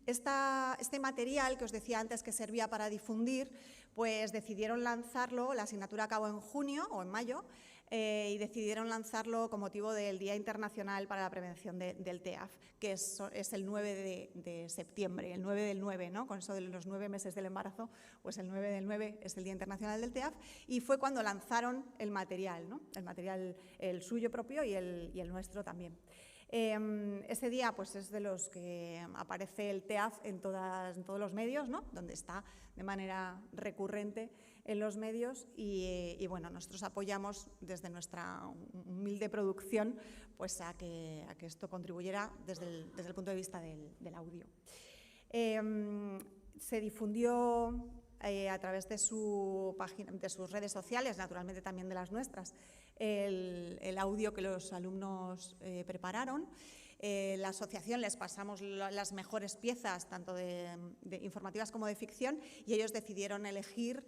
este material que os decía antes que servía para difundir, pues decidieron lanzarlo, la asignatura acabó en junio o en mayo, y decidieron lanzarlo con motivo del Día Internacional para la Prevención del TEAF, que es el 9 de septiembre, el 9 del 9, ¿no? Con eso de los 9 meses del embarazo, pues el 9 del 9 es el Día Internacional del TEAF, y fue cuando lanzaron el material, ¿no? El material, el suyo propio y el nuestro también. Ese día pues, es de los que aparece el TEAF en todos los medios, ¿no? Donde está de manera recurrente en los medios y bueno, nosotros apoyamos desde nuestra humilde producción pues, a que esto contribuyera desde el punto de vista del audio. Se difundió a través de su página, de sus redes sociales, naturalmente también de las nuestras, el audio que los alumnos prepararon. La asociación les pasamos las mejores piezas, tanto de informativas como de ficción, y ellos decidieron elegir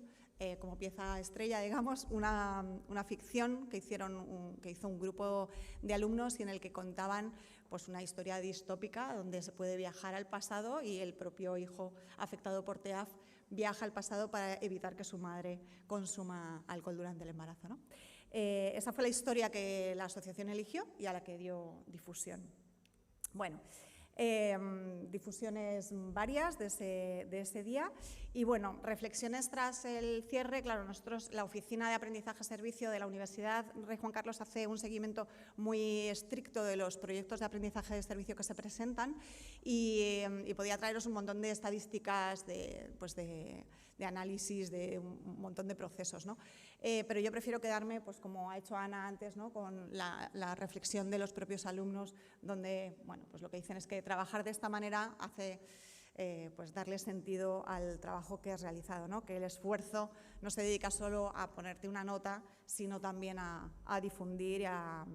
como pieza estrella, digamos, una ficción que hizo un grupo de alumnos y en el que contaban pues, una historia distópica donde se puede viajar al pasado y el propio hijo afectado por TEAF viaja al pasado para evitar que su madre consuma alcohol durante el embarazo, ¿no? Esa fue la historia que la asociación eligió y a la que dio difusión. Bueno, difusiones varias de ese día y bueno, reflexiones tras el cierre. Claro, nosotros, la Oficina de Aprendizaje-Servicio de la Universidad Rey Juan Carlos hace un seguimiento muy estricto de los proyectos de aprendizaje de servicio que se presentan y podía traeros un montón de estadísticas, de análisis, de un montón de procesos, ¿no? Pero yo prefiero quedarme, pues como ha hecho Ana antes, ¿no? Con la reflexión de los propios alumnos, donde bueno, pues lo que dicen es que trabajar de esta manera hace pues darle sentido al trabajo que has realizado, ¿no? Que el esfuerzo no se dedica solo a ponerte una nota, sino también a difundir y a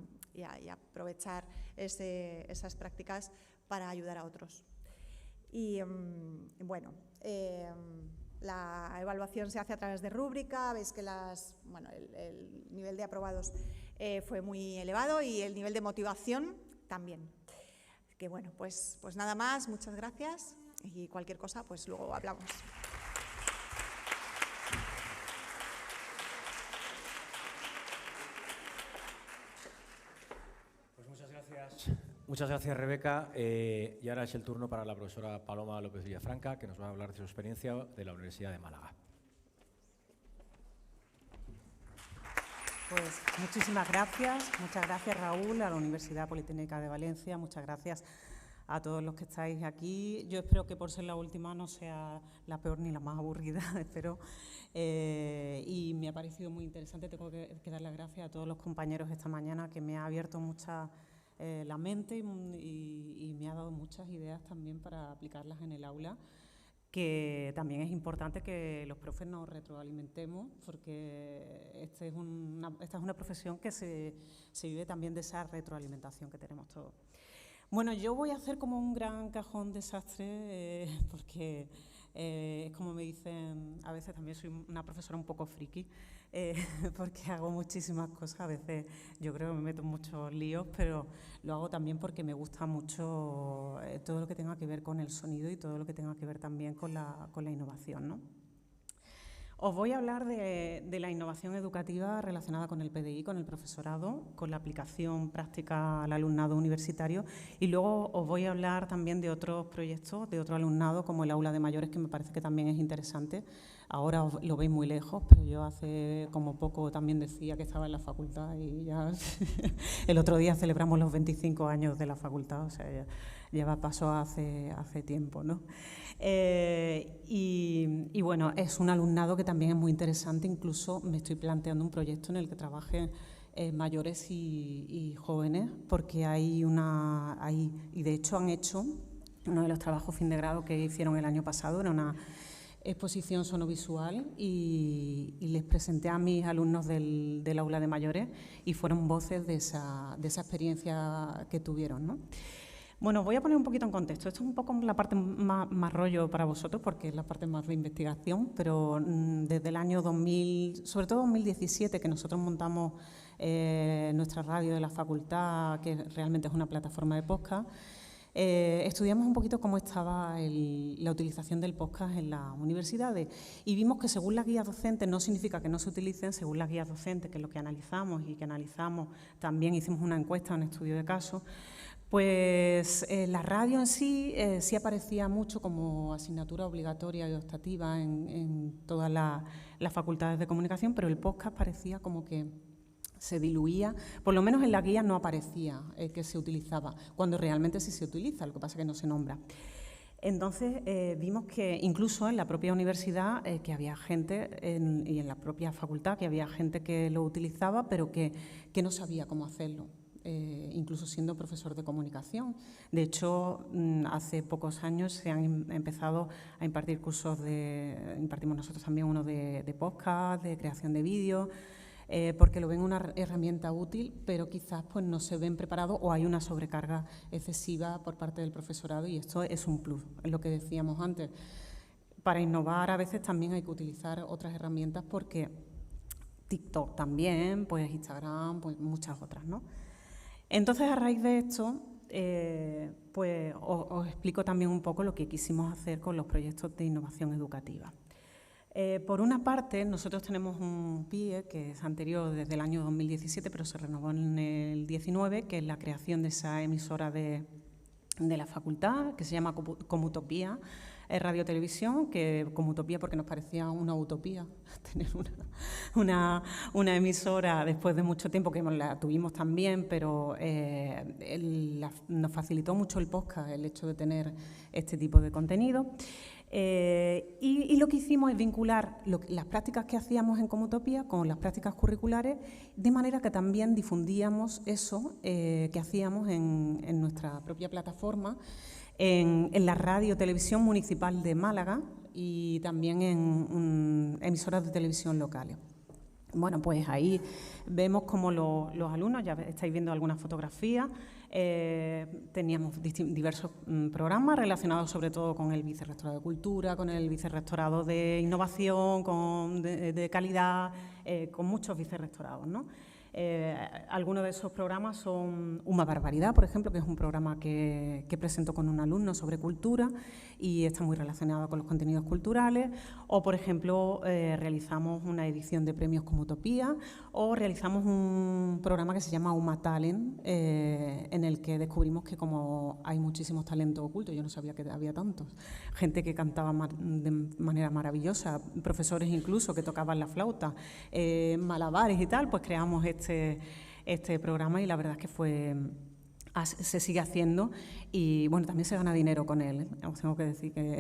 aprovechar esas prácticas para ayudar a otros. Y bueno, la evaluación se hace a través de rúbrica. Veis que el nivel de aprobados fue muy elevado y el nivel de motivación también. Que bueno, pues nada más, muchas gracias y cualquier cosa, pues luego hablamos. Pues muchas gracias. Muchas gracias, Rebeca. Y ahora es el turno para la profesora Paloma López Villafranca, que nos va a hablar de su experiencia de la Universidad de Málaga. Pues muchísimas gracias. Muchas gracias, Raúl, a la Universidad Politécnica de Valencia. Muchas gracias a todos los que estáis aquí. Yo espero que por ser la última no sea la peor ni la más aburrida, espero. Y me ha parecido muy interesante. Tengo que dar las gracias a todos los compañeros esta mañana, que me ha abierto la mente y me ha dado muchas ideas también para aplicarlas en el aula, que también es importante que los profes nos retroalimentemos, porque esta es una profesión que se vive también de esa retroalimentación que tenemos todos. Bueno, yo voy a hacer como un gran cajón desastre, porque como me dicen, a veces también soy una profesora un poco friki, porque hago muchísimas cosas. A veces yo creo que me meto en muchos líos, pero lo hago también porque me gusta mucho todo lo que tenga que ver con el sonido y todo lo que tenga que ver también con la innovación, ¿no? Os voy a hablar de la innovación educativa relacionada con el PDI, con el profesorado, con la aplicación práctica al alumnado universitario, y luego os voy a hablar también de otros proyectos, de otro alumnado, como el aula de mayores, que me parece que también es interesante. Ahora lo veis muy lejos, pero yo hace como poco también decía que estaba en la facultad y ya el otro día celebramos los 25 años de la facultad, o sea, ya pasó hace tiempo, ¿no? Y bueno, es un alumnado que también es muy interesante. Incluso me estoy planteando un proyecto en el que trabajen mayores y jóvenes, porque y de hecho han hecho uno de los trabajos fin de grado que hicieron el año pasado, era una exposición sonovisual, y les presenté a mis alumnos del aula de mayores y fueron voces de esa experiencia que tuvieron, ¿no? Bueno, voy a poner un poquito en contexto. Esto es un poco la parte más rollo para vosotros, porque es la parte más de investigación, pero desde el año 2000, sobre todo 2017, que nosotros montamos nuestra radio de la facultad, que realmente es una plataforma de podcast, estudiamos un poquito cómo estaba la utilización del podcast en las universidades y vimos que según las guías docentes, no significa que no se utilicen, según las guías docentes, que es lo que analizamos y que analizamos, también hicimos una encuesta, un estudio de caso, pues la radio en sí sí aparecía mucho como asignatura obligatoria y optativa en todas las facultades de comunicación, pero el podcast parecía como que se diluía, por lo menos en la guía no aparecía que se utilizaba, cuando realmente sí se utiliza, lo que pasa es que no se nombra. Entonces vimos que incluso en la propia universidad que había gente, y en la propia facultad, que había gente que lo utilizaba, pero que no sabía cómo hacerlo, incluso siendo profesor de comunicación. De hecho, hace pocos años se han empezado a impartir cursos impartimos nosotros también uno de podcast, de creación de vídeos, porque lo ven una herramienta útil, pero quizás pues, no se ven preparados o hay una sobrecarga excesiva por parte del profesorado y esto es un plus, es lo que decíamos antes. Para innovar a veces también hay que utilizar otras herramientas porque TikTok también, pues Instagram, pues muchas otras, ¿no? Entonces, a raíz de esto, pues os explico también un poco lo que quisimos hacer con los proyectos de innovación educativa. Por una parte, nosotros tenemos un PIE que es anterior desde el año 2017, pero se renovó en el 19, que es la creación de esa emisora de la facultad, que se llama Comutopía Radio Televisión, que Comutopía porque nos parecía una utopía tener una emisora después de mucho tiempo, que la tuvimos también, pero nos facilitó mucho el podcast, el hecho de tener este tipo de contenido. Y lo que hicimos es vincular las prácticas que hacíamos en Comutopía con las prácticas curriculares, de manera que también difundíamos eso que hacíamos en nuestra propia plataforma, en la radio televisión municipal de Málaga y también en emisoras de televisión locales. Bueno, pues ahí vemos como los alumnos, ya estáis viendo algunas fotografías, teníamos diversos programas relacionados sobre todo con el Vicerrectorado de Cultura, con el Vicerrectorado de Innovación, de Calidad, con muchos vicerrectorados, ¿no? Algunos de esos programas son Una Barbaridad, por ejemplo, que es un programa que presento con un alumno sobre cultura y está muy relacionado con los contenidos culturales, o, por ejemplo, realizamos una edición de premios como Utopía, o realizamos un programa que se llama Uma Talent, en el que descubrimos que como hay muchísimos talentos ocultos, yo no sabía que había tantos, gente que cantaba de manera maravillosa, profesores incluso que tocaban la flauta, malabares y tal, pues creamos este programa y la verdad es que se sigue haciendo y bueno, también se gana dinero con él, Os tengo que decir que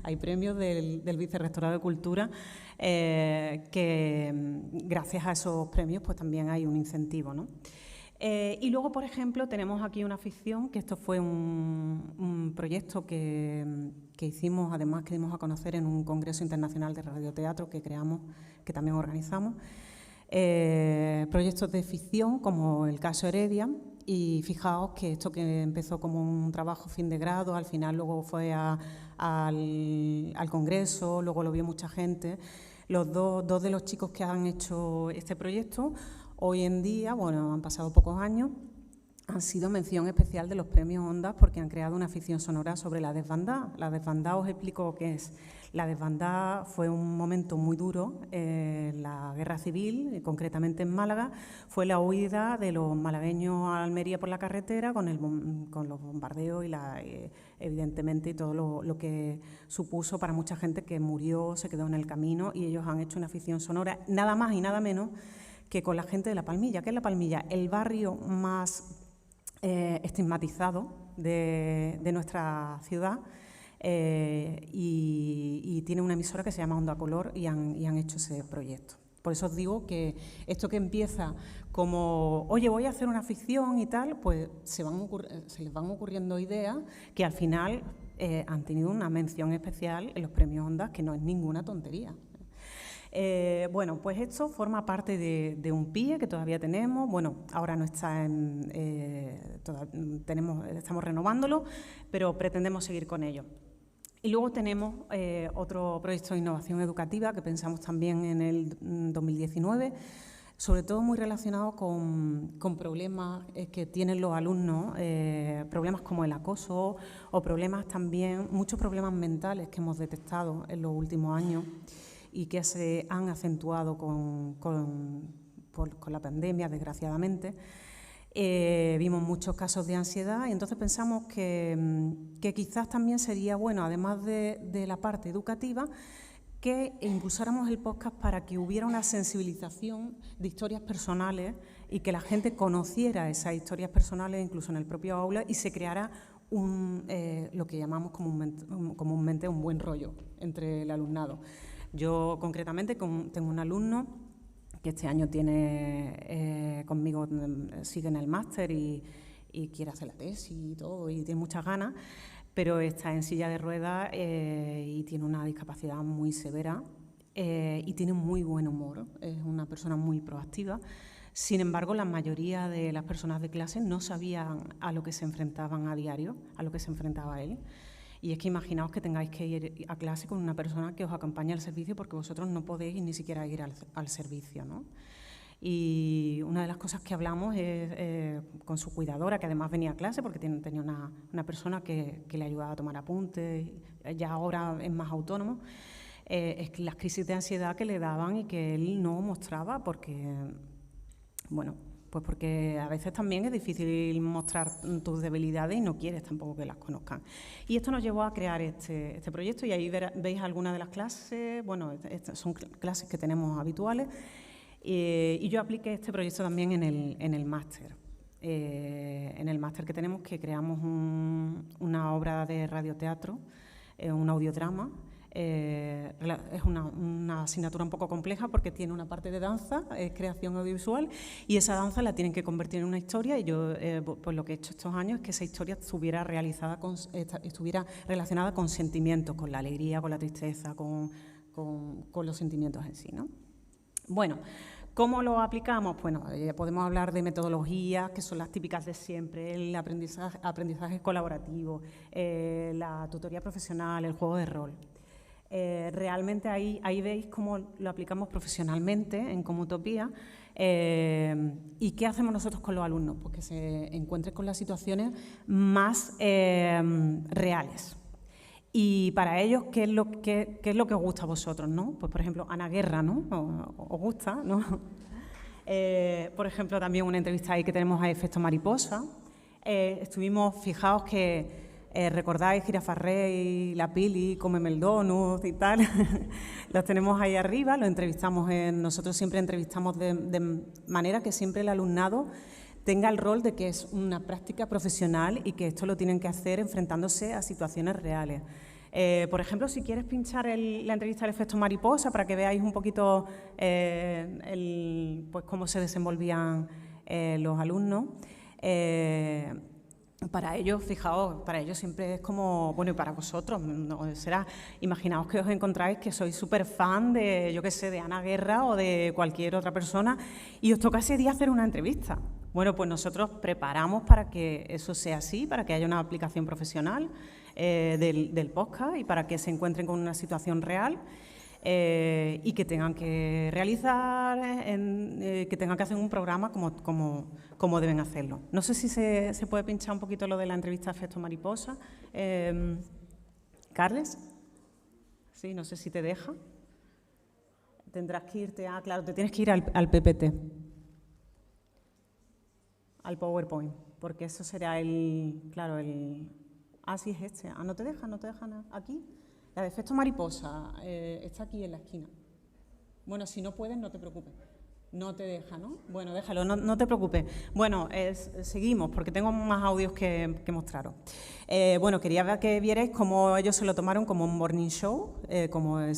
hay premios del Vicerrectorado de Cultura que gracias a esos premios pues también hay un incentivo, ¿no? Y luego, por ejemplo, tenemos aquí una ficción, que esto fue un proyecto que hicimos, además que dimos a conocer en un congreso internacional de radioteatro que creamos, que también organizamos. Proyectos de ficción como el caso Heredia, y fijaos que esto que empezó como un trabajo fin de grado, al final luego fue al congreso, luego lo vio mucha gente. Los dos de los chicos que han hecho este proyecto, hoy en día, bueno, han pasado pocos años, han sido mención especial de los premios Ondas porque han creado una ficción sonora sobre la desbandada. La desbandada, os explico qué es. La desbandada fue un momento muy duro en la guerra civil, concretamente en Málaga. Fue la huida de los malagueños a Almería por la carretera con los bombardeos y evidentemente y todo lo que supuso para mucha gente que murió, se quedó en el camino, y ellos han hecho una ficción sonora, nada más y nada menos que con la gente de La Palmilla. ¿Qué es La Palmilla? El barrio más estigmatizado de nuestra ciudad, y tiene una emisora que se llama Onda Color y han hecho ese proyecto. Por eso os digo que esto que empieza como, oye, voy a hacer una ficción y tal, pues se les van ocurriendo ideas que al final han tenido una mención especial en los premios Ondas, que no es ninguna tontería. Bueno, pues esto forma parte de un PIE que todavía tenemos. Bueno, ahora no está estamos renovándolo, pero pretendemos seguir con ello. Y luego tenemos otro proyecto de innovación educativa que pensamos también en el 2019 sobre todo muy relacionado con problemas que tienen los alumnos, problemas como el acoso o problemas también, muchos problemas mentales que hemos detectado en los últimos años y que se han acentuado con la pandemia, desgraciadamente. Vimos muchos casos de ansiedad y entonces pensamos que quizás también sería bueno, además de la parte educativa, que impulsáramos el podcast para que hubiera una sensibilización de historias personales y que la gente conociera esas historias personales incluso en el propio aula y se creara lo que llamamos comúnmente un buen rollo entre el alumnado. Yo concretamente tengo un alumno que este año tiene conmigo, sigue en el máster y quiere hacer la tesis y todo y tiene muchas ganas, pero está en silla de ruedas y tiene una discapacidad muy severa y tiene muy buen humor, es una persona muy proactiva. Sin embargo, la mayoría de las personas de clase no sabían a lo que se enfrentaban a diario, a lo que se enfrentaba él. Y es que imaginaos que tengáis que ir a clase con una persona que os acompañe al servicio porque vosotros no podéis ni siquiera ir al servicio, ¿no? Y una de las cosas que hablamos es con su cuidadora, que además venía a clase porque tenía una persona que le ayudaba a tomar apuntes, ya ahora es más autónomo, es que las crisis de ansiedad que le daban y que él no mostraba porque, bueno, pues porque a veces también es difícil mostrar tus debilidades y no quieres tampoco que las conozcan. Y esto nos llevó a crear este proyecto y ahí veis algunas de las clases, bueno, son clases que tenemos habituales. Y yo apliqué este proyecto también en el máster. En el máster que tenemos, que creamos una obra de radioteatro, un audiodrama. Es una asignatura un poco compleja porque tiene una parte de danza, creación audiovisual, y esa danza la tienen que convertir en una historia. Y yo, pues lo que he hecho estos años es que esa historia estuviera relacionada con sentimientos, con la alegría, con la tristeza, con los sentimientos en sí, ¿no? Bueno, ¿cómo lo aplicamos? Bueno, podemos hablar de metodologías que son las típicas de siempre, el aprendizaje colaborativo, la tutoría profesional, el juego de rol. Realmente ahí veis cómo lo aplicamos profesionalmente en Comutopía. ¿Y qué hacemos nosotros con los alumnos? Pues que se encuentren con las situaciones más reales. Y para ellos, ¿qué es lo que os gusta a vosotros, ¿no? Pues, por ejemplo, Ana Guerra, ¿no? ¿Os gusta, no? Por ejemplo, también una entrevista ahí que tenemos a Efecto Mariposa. Estuvimos fijados que recordáis Jirafa Rey, La Pili, Cómeme el Donut y tal. Los tenemos ahí arriba, los entrevistamos. Nosotros siempre entrevistamos de manera que siempre el alumnado tenga el rol de que es una práctica profesional y que esto lo tienen que hacer enfrentándose a situaciones reales. Por ejemplo, si quieres pinchar la entrevista del Efecto Mariposa para que veáis un poquito pues cómo se desenvolvían los alumnos. Para ellos, fijaos, para ellos siempre es como, bueno, y para vosotros, no será, imaginaos que os encontráis que sois súper fan de, yo qué sé, de Ana Guerra o de cualquier otra persona y os toca ese día hacer una entrevista. Bueno, pues nosotros preparamos para que eso sea así, para que haya una aplicación profesional del podcast y para que se encuentren con una situación real y que tengan que realizar, que tengan que hacer un programa como deben hacerlo. No sé si se puede pinchar un poquito lo de la entrevista a Efecto Mariposa. ¿Carles? Sí, no sé si te deja. Tendrás que irte a... Claro, te tienes que ir al PPT. Al PowerPoint, porque eso será claro, ah, sí, es este. Ah, no te deja nada. ¿Aquí? La de Efecto Mariposa está aquí en la esquina. Bueno, si no puedes, no te preocupes. No te deja, ¿no? Bueno, déjalo, no te preocupes. Bueno, seguimos, porque tengo más audios que mostraros. Bueno, quería que vierais cómo ellos se lo tomaron como un morning show, como el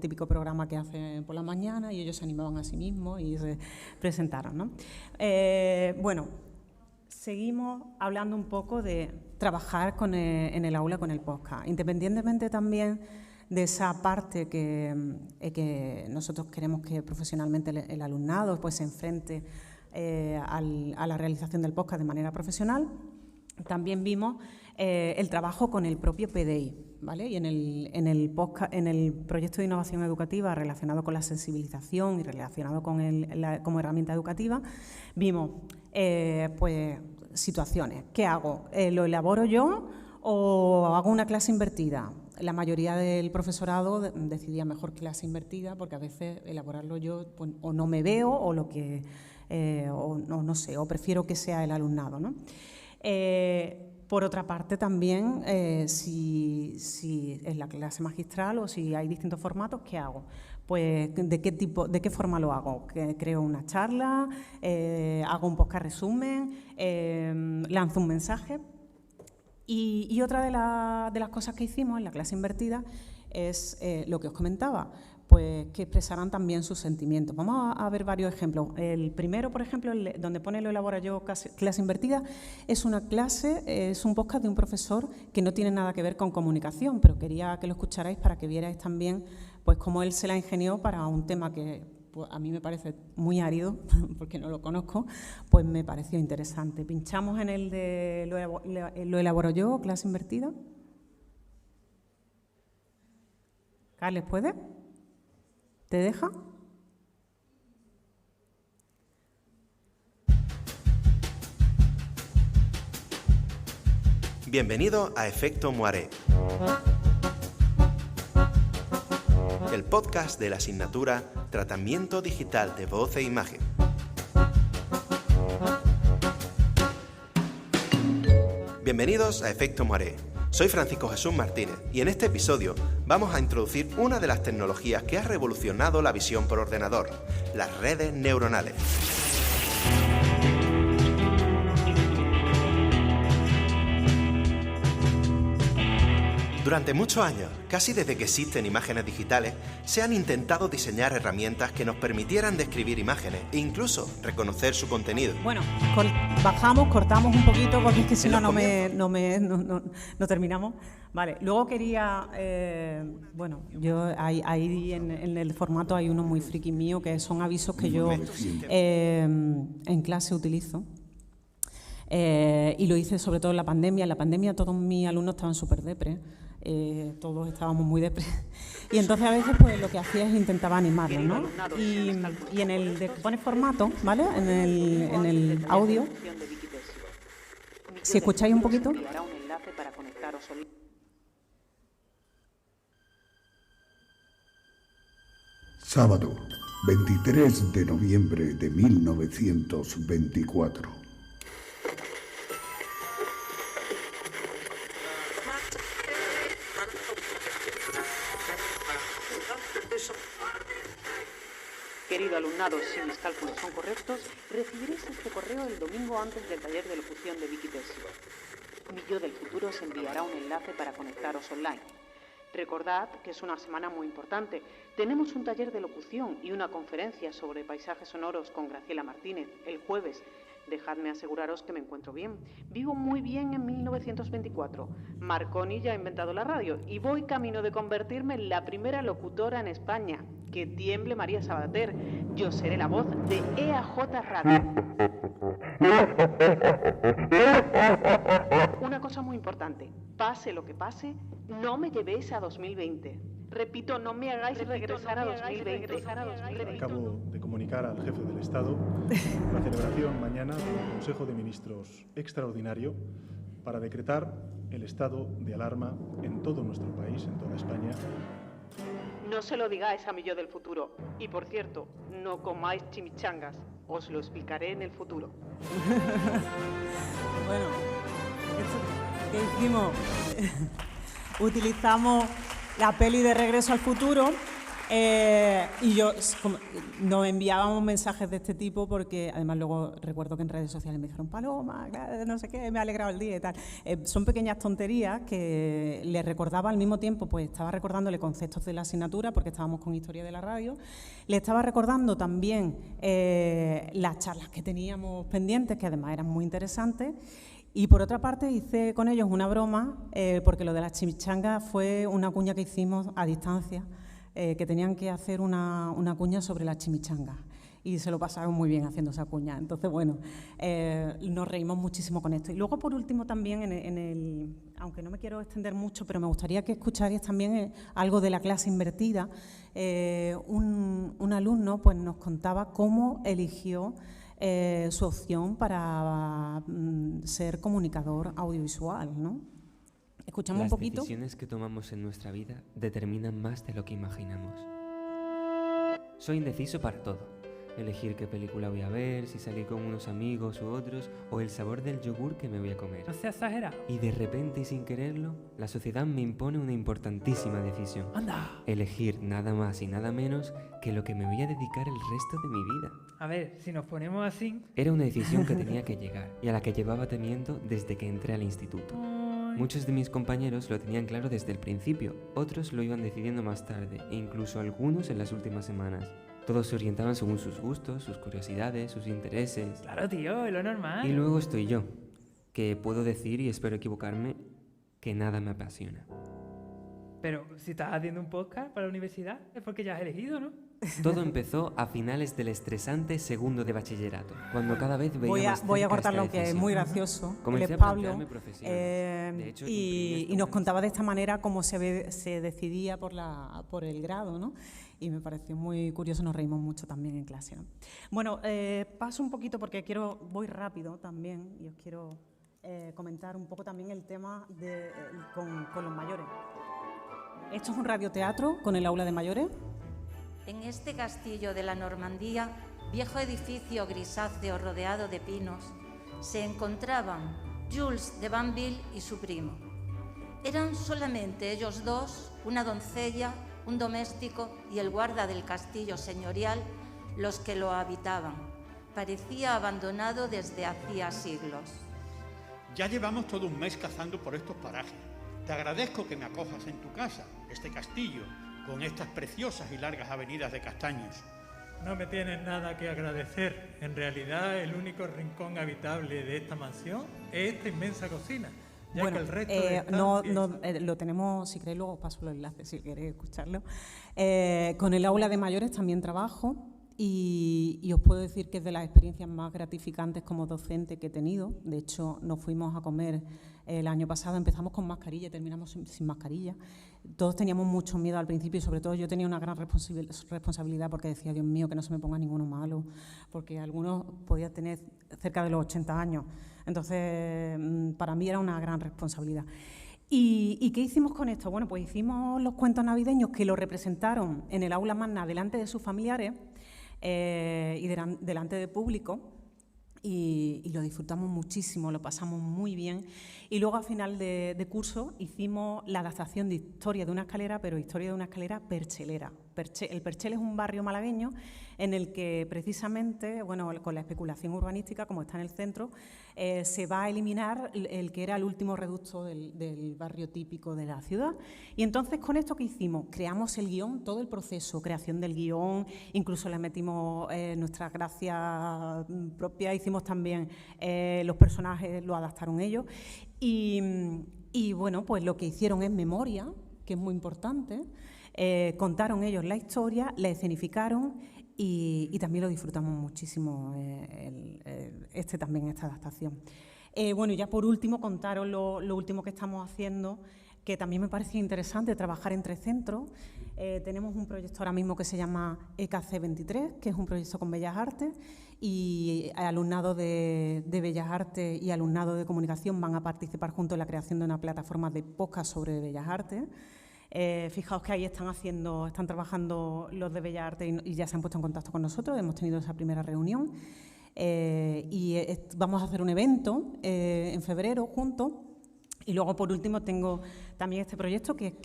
típico programa que hacen por la mañana, y ellos se animaban a sí mismos y se presentaron, ¿no? Bueno, seguimos hablando un poco de trabajar en el aula con el podcast, independientemente también de esa parte que nosotros queremos que profesionalmente el alumnado pues, se enfrente a la realización del podcast de manera profesional. También vimos el trabajo con el propio PDI, ¿vale? Y en el proyecto de innovación educativa relacionado con la sensibilización y relacionado con como herramienta educativa, vimos pues, situaciones. ¿Qué hago? ¿Lo elaboro yo o hago una clase invertida? La mayoría del profesorado decidía mejor clase invertida, porque a veces elaborarlo yo pues, o no me veo o no sé, o prefiero que sea el alumnado, ¿no? Por otra parte, también, si es la clase magistral o si hay distintos formatos, ¿qué hago? Pues, ¿de qué forma lo hago? ¿Creo una charla? ¿Hago un podcast resumen? ¿Lanzo un mensaje? Y otra de las cosas que hicimos en la clase invertida es lo que os comentaba, pues que expresarán también sus sentimientos. Vamos a ver varios ejemplos. El primero, por ejemplo, donde pone lo elabora yo, clase invertida, es una clase, es un podcast de un profesor que no tiene nada que ver con comunicación, pero quería que lo escucharais para que vierais también pues cómo él se la ingenió para un tema que pues, a mí me parece muy árido, porque no lo conozco, pues me pareció interesante. Pinchamos en el de lo elaboro yo, clase invertida. Carles, ¿puede? ¿Te deja? Bienvenido a Efecto Moiré, el podcast de la asignatura Tratamiento Digital de Voz e Imagen. Bienvenidos a Efecto Moiré. Soy Francisco Jesús Martínez y en este episodio vamos a introducir una de las tecnologías que ha revolucionado la visión por ordenador, las redes neuronales. Durante muchos años, casi desde que existen imágenes digitales, se han intentado diseñar herramientas que nos permitieran describir imágenes e incluso reconocer su contenido. Bueno, bajamos, cortamos un poquito porque es que si no no terminamos. Vale, luego quería, bueno, yo ahí en el formato hay uno muy friki mío que son avisos que yo en clase utilizo. Y lo hice sobre todo en la pandemia. En la pandemia todos mis alumnos estaban súper depre. Todos estábamos muy depre. Y entonces a veces pues lo que hacía es intentaba animarlos, ¿no? Y en el de pone formato, ¿vale? En el audio, si escucháis un poquito. Sábado, 23 de noviembre de 1924. Querido alumnado, si mis cálculos son correctos, recibiréis este correo el domingo antes del taller de locución de Wikitesio. Mi yo del futuro os enviará un enlace para conectaros online. Recordad que es una semana muy importante. Tenemos un taller de locución y una conferencia sobre paisajes sonoros con Graciela Martínez el jueves. Dejadme aseguraros que me encuentro bien. Vivo muy bien en 1924. Marconi ya ha inventado la radio y voy camino de convertirme en la primera locutora en España. Que tiemble María Sabater. Yo seré la voz de EAJ Radio. Una cosa muy importante. Pase lo que pase, no me llevéis a 2020. Repito, no me hagáis regresar a 2020. Acabo de comunicar al jefe del Estado la celebración mañana de un Consejo de Ministros extraordinario para decretar el estado de alarma en todo nuestro país, en toda España. No se lo digáis a mi yo del futuro. Y por cierto, no comáis chimichangas. Os lo explicaré en el futuro. Bueno, ¿qué hicimos? Utilizamos la peli de Regreso al Futuro y nos enviábamos mensajes de este tipo porque además luego recuerdo que en redes sociales me dijeron Paloma, no sé qué, me ha alegrado el día y tal. Son pequeñas tonterías que le recordaba al mismo tiempo, pues estaba recordándole conceptos de la asignatura porque estábamos con Historia de la Radio, le estaba recordando también las charlas que teníamos pendientes, que además eran muy interesantes. Y por otra parte hice con ellos una broma, porque lo de las chimichangas fue una cuña que hicimos a distancia, que tenían que hacer una cuña sobre las chimichangas. y se lo pasaron muy bien haciendo esa cuña. Entonces, bueno, nos reímos muchísimo con esto. Y luego, por último, también, aunque no me quiero extender mucho, pero me gustaría que escucharais también algo de la clase invertida. Un alumno pues, nos contaba cómo eligió su opción para ser comunicador audiovisual, ¿no? Escuchamos un poquito. Las decisiones que tomamos en nuestra vida determinan más de lo que imaginamos. Soy indeciso para todo. Elegir qué película voy a ver, si salir con unos amigos u otros, o el sabor del yogur que me voy a comer. No seas exagerado. Y de repente y sin quererlo, la sociedad me impone una importantísima decisión. ¡Anda! Elegir nada más y nada menos que lo que me voy a dedicar el resto de mi vida. A ver, si nos ponemos así... Era una decisión que tenía que llegar y a la que llevaba temiendo desde que entré al instituto. Muchos de mis compañeros lo tenían claro desde el principio, otros lo iban decidiendo más tarde e incluso algunos en las últimas semanas. Todos se orientaban según sus gustos, sus curiosidades, sus intereses. Claro, tío, es lo normal. Y luego estoy yo, que puedo decir, y espero equivocarme, que nada me apasiona. Pero si estás haciendo un podcast para la universidad, es porque ya has elegido, ¿no? Todo empezó a finales del estresante segundo de bachillerato, cuando cada vez veía más cerca voy a cortarlo, esta que es decisión. muy gracioso. Comencé Él es a Pablo, plantearme profesiones. De hecho, y nos contaba de esta manera cómo se decidía por el grado, ¿no? Y me pareció muy curioso, nos reímos mucho también en clase, ¿no? Bueno, paso un poquito porque voy rápido también y os quiero comentar un poco también el tema con los mayores. Esto es un radioteatro con el aula de mayores. En este castillo de la Normandía, viejo edificio grisáceo rodeado de pinos, se encontraban Jules de Banville y su primo. Eran solamente ellos dos, una doncella, un doméstico y el guarda del castillo señorial, los que lo habitaban. Parecía abandonado desde hacía siglos. Ya llevamos todo un mes cazando por estos parajes. Te agradezco que me acojas en tu casa, este castillo, con estas preciosas y largas avenidas de castaños. No me tienes nada que agradecer. En realidad, el único rincón habitable de esta mansión es esta inmensa cocina. Ya Bueno, que el resto de lo tenemos, si queréis luego os paso los enlaces si queréis escucharlo. Con el aula de mayores también trabajo y os puedo decir que es de las experiencias más gratificantes como docente que he tenido. De hecho, nos fuimos a comer el año pasado, empezamos con mascarilla y terminamos sin mascarilla. Todos teníamos mucho miedo al principio y sobre todo yo tenía una gran responsabilidad porque decía, Dios mío, que no se me ponga ninguno malo, porque algunos podían tener cerca de los 80 años. Entonces, para mí era una gran responsabilidad. ¿Y qué hicimos con esto? Bueno, pues hicimos los cuentos navideños que lo representaron en el aula magna delante de sus familiares y delante de público. Y lo disfrutamos muchísimo, lo pasamos muy bien. Y luego, a final de curso, hicimos la adaptación de Historia de una escalera, pero Historia de una escalera perchelera. El Perchel es un barrio malagueño en el que, precisamente, bueno, con la especulación urbanística, como está en el centro, se va a eliminar el que era el último reducto del barrio típico de la ciudad. Y entonces, con esto que hicimos, creamos el guión, todo el proceso, creación del guión, incluso le metimos nuestras gracias propias, hicimos también los personajes, lo adaptaron ellos. Y bueno, pues lo que hicieron es memoria, que es muy importante. Contaron ellos la historia, la escenificaron y también lo disfrutamos muchísimo esta adaptación. Bueno, y ya por último contaros lo último que estamos haciendo, que también me parecía interesante, trabajar entre centros. Tenemos un proyecto ahora mismo que se llama EKC 23, que es un proyecto con Bellas Artes, y alumnado de Bellas Artes y alumnado de Comunicación van a participar juntos en la creación de una plataforma de podcast sobre Bellas Artes. Fijaos que ahí están trabajando los de Bellas Artes y ya se han puesto en contacto con nosotros, hemos tenido esa primera reunión vamos a hacer un evento en febrero juntos. Y luego, por último, tengo también este proyecto que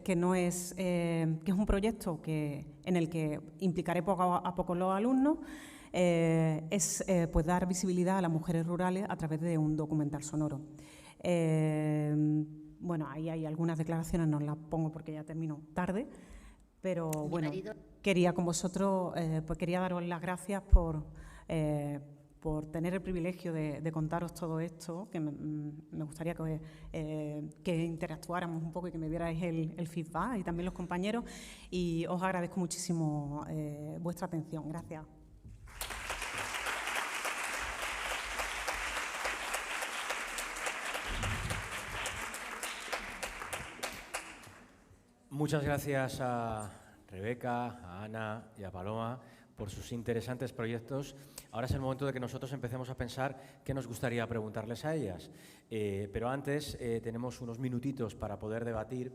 es un proyecto en el que implicaré poco a poco los alumnos, pues dar visibilidad a las mujeres rurales a través de un documental sonoro. Bueno, ahí hay algunas declaraciones, no las pongo porque ya termino tarde, pero bueno, quería con vosotros, pues quería daros las gracias por tener el privilegio de contaros todo esto, que me gustaría que interactuáramos un poco y que me dierais el feedback y también los compañeros, y os agradezco muchísimo vuestra atención. Gracias. Muchas gracias a Rebeca, a Ana y a Paloma por sus interesantes proyectos. Ahora es el momento de que nosotros empecemos a pensar qué nos gustaría preguntarles a ellas. Pero antes tenemos unos minutitos para poder debatir.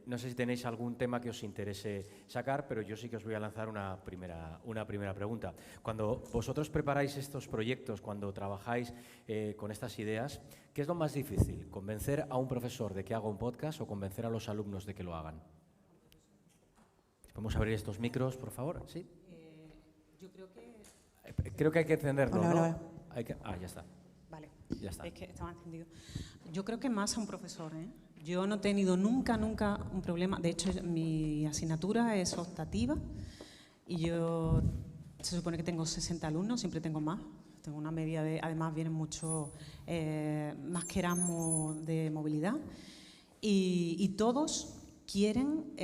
No sé si tenéis algún tema que os interese sacar, pero yo sí que os voy a lanzar una primera pregunta. Cuando vosotros preparáis estos proyectos, cuando trabajáis con estas ideas, ¿qué es lo más difícil? ¿Convencer a un profesor de que haga un podcast o convencer a los alumnos de que lo hagan? ¿Podemos abrir estos micros, por favor? ¿Sí? Yo creo que... Creo que hay que encenderlo, hola, ¿no? hola. Ya está. Vale. Ya está. Es que estaba encendido. Yo creo que más a un profesor, ¿eh? Yo no he tenido nunca un problema. De hecho, mi asignatura es optativa y yo se supone que tengo 60 alumnos, siempre tengo más. Tengo una media de... Además, vienen mucho más que Erasmus de movilidad. Y todos quieren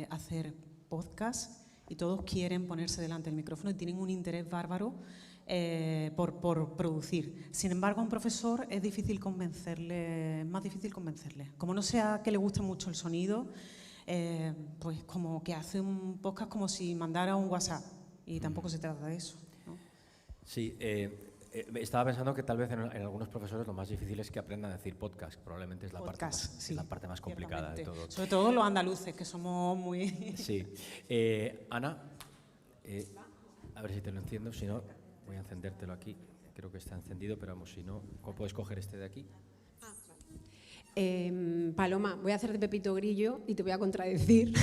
hacer podcast y todos quieren ponerse delante del micrófono y tienen un interés bárbaro por producir. Sin embargo, a un profesor es difícil convencerle, más difícil convencerle. Como no sea que le guste mucho el sonido, pues como que hace un podcast como si mandara un WhatsApp y tampoco se trata de eso, ¿no? Sí, estaba pensando que tal vez en algunos profesores lo más difícil es que aprendan a decir podcast. Probablemente es la parte más complicada de todo. Sobre todo los andaluces, que somos muy... Sí. Ana, a ver si te lo enciendo, si no, voy a encendértelo aquí. Creo que está encendido, pero vamos, si no, ¿cómo puedes coger este de aquí? Paloma, voy a hacer de Pepito Grillo y te voy a contradecir,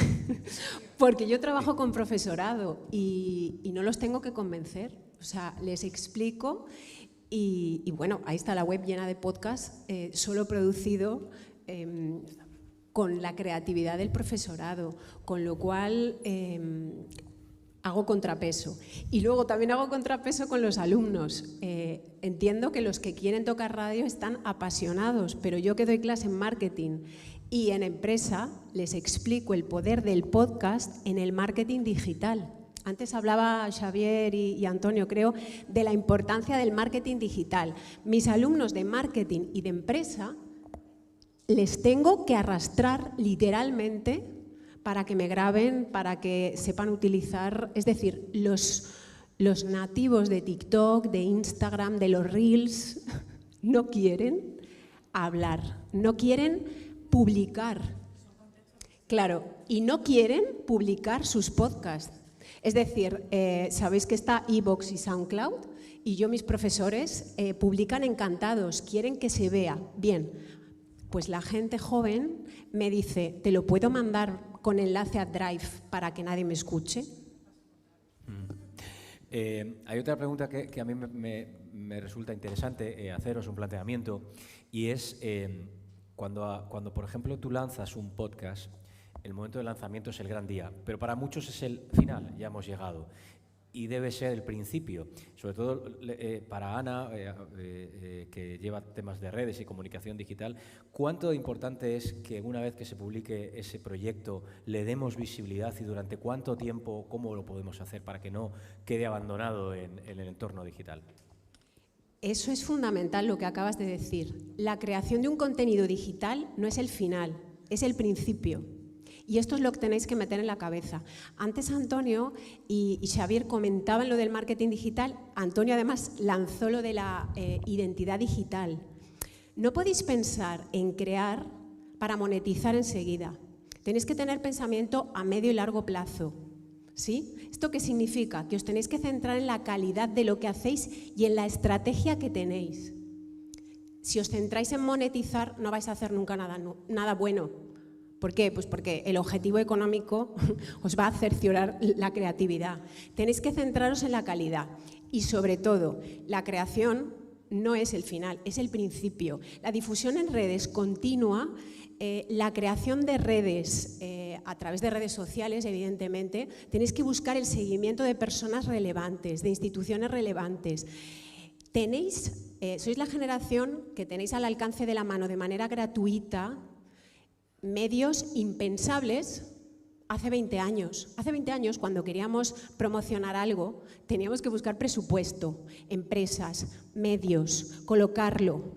porque yo trabajo con profesorado y no los tengo que convencer. O sea, les explico y bueno, ahí está la web llena de podcasts, solo producido con la creatividad del profesorado, con lo cual hago contrapeso. Y luego también hago contrapeso con los alumnos. Entiendo que los que quieren tocar radio están apasionados, pero yo que doy clase en marketing y en empresa les explico el poder del podcast en el marketing digital. Antes hablaba Xavier y Antonio, creo, de la importancia del marketing digital. Mis alumnos de marketing y de empresa les tengo que arrastrar literalmente para que me graben, para que sepan utilizar, es decir, los nativos de TikTok, de Instagram, de los Reels, no quieren hablar, no quieren publicar. Claro, y no quieren publicar sus podcasts. Es decir, sabéis que está iVoox y SoundCloud y mis profesores publican encantados, quieren que se vea. Bien, pues la gente joven me dice, ¿te lo puedo mandar con enlace a Drive para que nadie me escuche? Hay otra pregunta que a mí me resulta interesante haceros un planteamiento y es cuando, por ejemplo, tú lanzas un podcast. El momento de lanzamiento es el gran día, pero para muchos es el final, ya hemos llegado, y debe ser el principio, sobre todo para Ana, que lleva temas de redes y comunicación digital. ¿Cuánto importante es que una vez que se publique ese proyecto le demos visibilidad y durante cuánto tiempo, cómo lo podemos hacer para que no quede abandonado en el entorno digital? Eso es fundamental lo que acabas de decir. La creación de un contenido digital no es el final, es el principio. Y esto es lo que tenéis que meter en la cabeza. Antes Antonio y Xavier comentaban lo del marketing digital. Antonio además lanzó lo de la identidad digital. No podéis pensar en crear para monetizar enseguida. Tenéis que tener pensamiento a medio y largo plazo. ¿Sí? ¿Esto qué significa? Que os tenéis que centrar en la calidad de lo que hacéis y en la estrategia que tenéis. Si os centráis en monetizar, no vais a hacer nunca nada bueno. ¿Por qué? Pues porque el objetivo económico os va a cerciorar la creatividad. Tenéis que centraros en la calidad y, sobre todo, la creación no es el final, es el principio. La difusión en redes continua, la creación de redes a través de redes sociales, evidentemente, tenéis que buscar el seguimiento de personas relevantes, de instituciones relevantes. Sois la generación que tenéis al alcance de la mano de manera gratuita medios impensables hace 20 años. Hace 20 años, cuando queríamos promocionar algo, teníamos que buscar presupuesto, empresas, medios, colocarlo.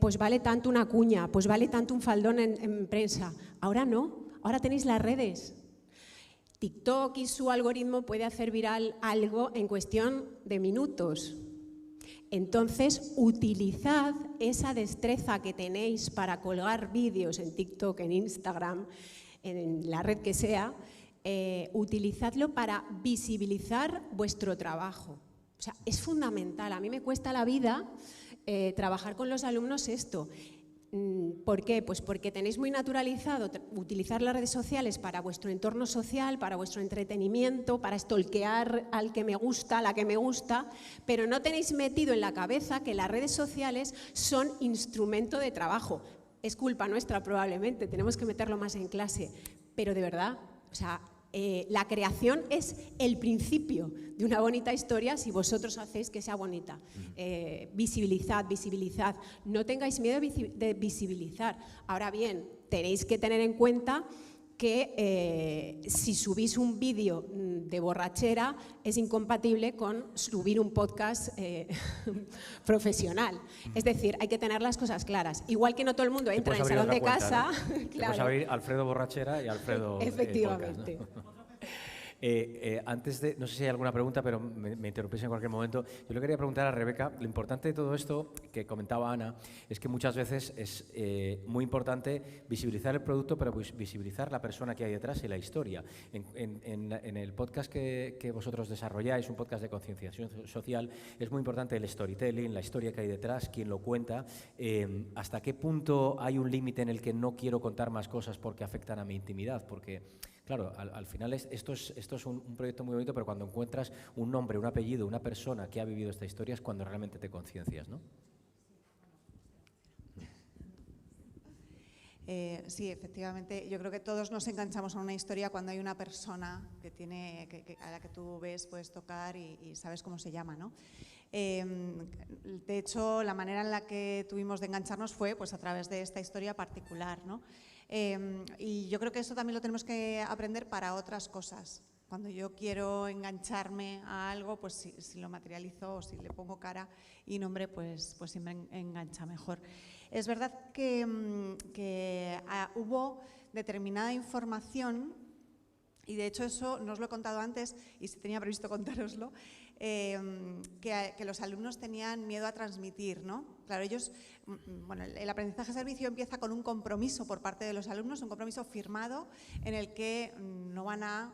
Pues vale tanto una cuña, pues vale tanto un faldón en prensa. Ahora no. ahora tenéis las redes. TikTok y su algoritmo puede hacer viral algo en cuestión de minutos. Entonces, utilizad esa destreza que tenéis para colgar vídeos en TikTok, en Instagram, en la red que sea, utilizadlo para visibilizar vuestro trabajo. O sea, es fundamental. A mí me cuesta la vida trabajar con los alumnos esto. ¿Por qué? Pues porque tenéis muy naturalizado utilizar las redes sociales para vuestro entorno social, para vuestro entretenimiento, para stalkear al que me gusta, a la que me gusta, pero no tenéis metido en la cabeza que las redes sociales son instrumento de trabajo. Es culpa nuestra probablemente, tenemos que meterlo más en clase, pero de verdad, o sea, la creación es el principio de una bonita historia si vosotros hacéis que sea bonita. Visibilizad, visibilizad. No tengáis miedo de visibilizar. Ahora bien, tenéis que tener en cuenta que si subís un vídeo de borrachera es incompatible con subir un podcast profesional. Es decir, hay que tener las cosas claras. Igual que no todo el mundo entra en el salón de casa. ¿No? Claro. Puedes abrir Alfredo Borrachera y Alfredo Efectivamente. Podcast, ¿no? Antes de, no sé si hay alguna pregunta, pero me interrumpís en cualquier momento. Yo le quería preguntar a Rebeca, lo importante de todo esto que comentaba Ana, es que muchas veces es muy importante visibilizar el producto, pero visibilizar la persona que hay detrás y la historia. En el podcast que vosotros desarrolláis, un podcast de concienciación social, es muy importante el storytelling, la historia que hay detrás, quién lo cuenta, hasta qué punto hay un límite en el que no quiero contar más cosas porque afectan a mi intimidad, porque claro, al final esto es un proyecto muy bonito, pero cuando encuentras un nombre, un apellido, una persona que ha vivido esta historia es cuando realmente te conciencias, ¿no? Sí, efectivamente. Yo creo que todos nos enganchamos a una historia cuando hay una persona a la que tú ves, puedes tocar y sabes cómo se llama, ¿no? De hecho, la manera en la que tuvimos de engancharnos fue pues, a través de esta historia particular, ¿no? Y yo creo que eso también lo tenemos que aprender para otras cosas. Cuando yo quiero engancharme a algo, pues si lo materializo o si le pongo cara y nombre, pues siempre engancha mejor. Es verdad que hubo determinada información, y de hecho eso no os lo he contado antes y si tenía previsto contároslo, que los alumnos tenían miedo a transmitir, ¿no? Claro, ellos, bueno, el aprendizaje de servicio empieza con un compromiso por parte de los alumnos, un compromiso firmado en el que no van a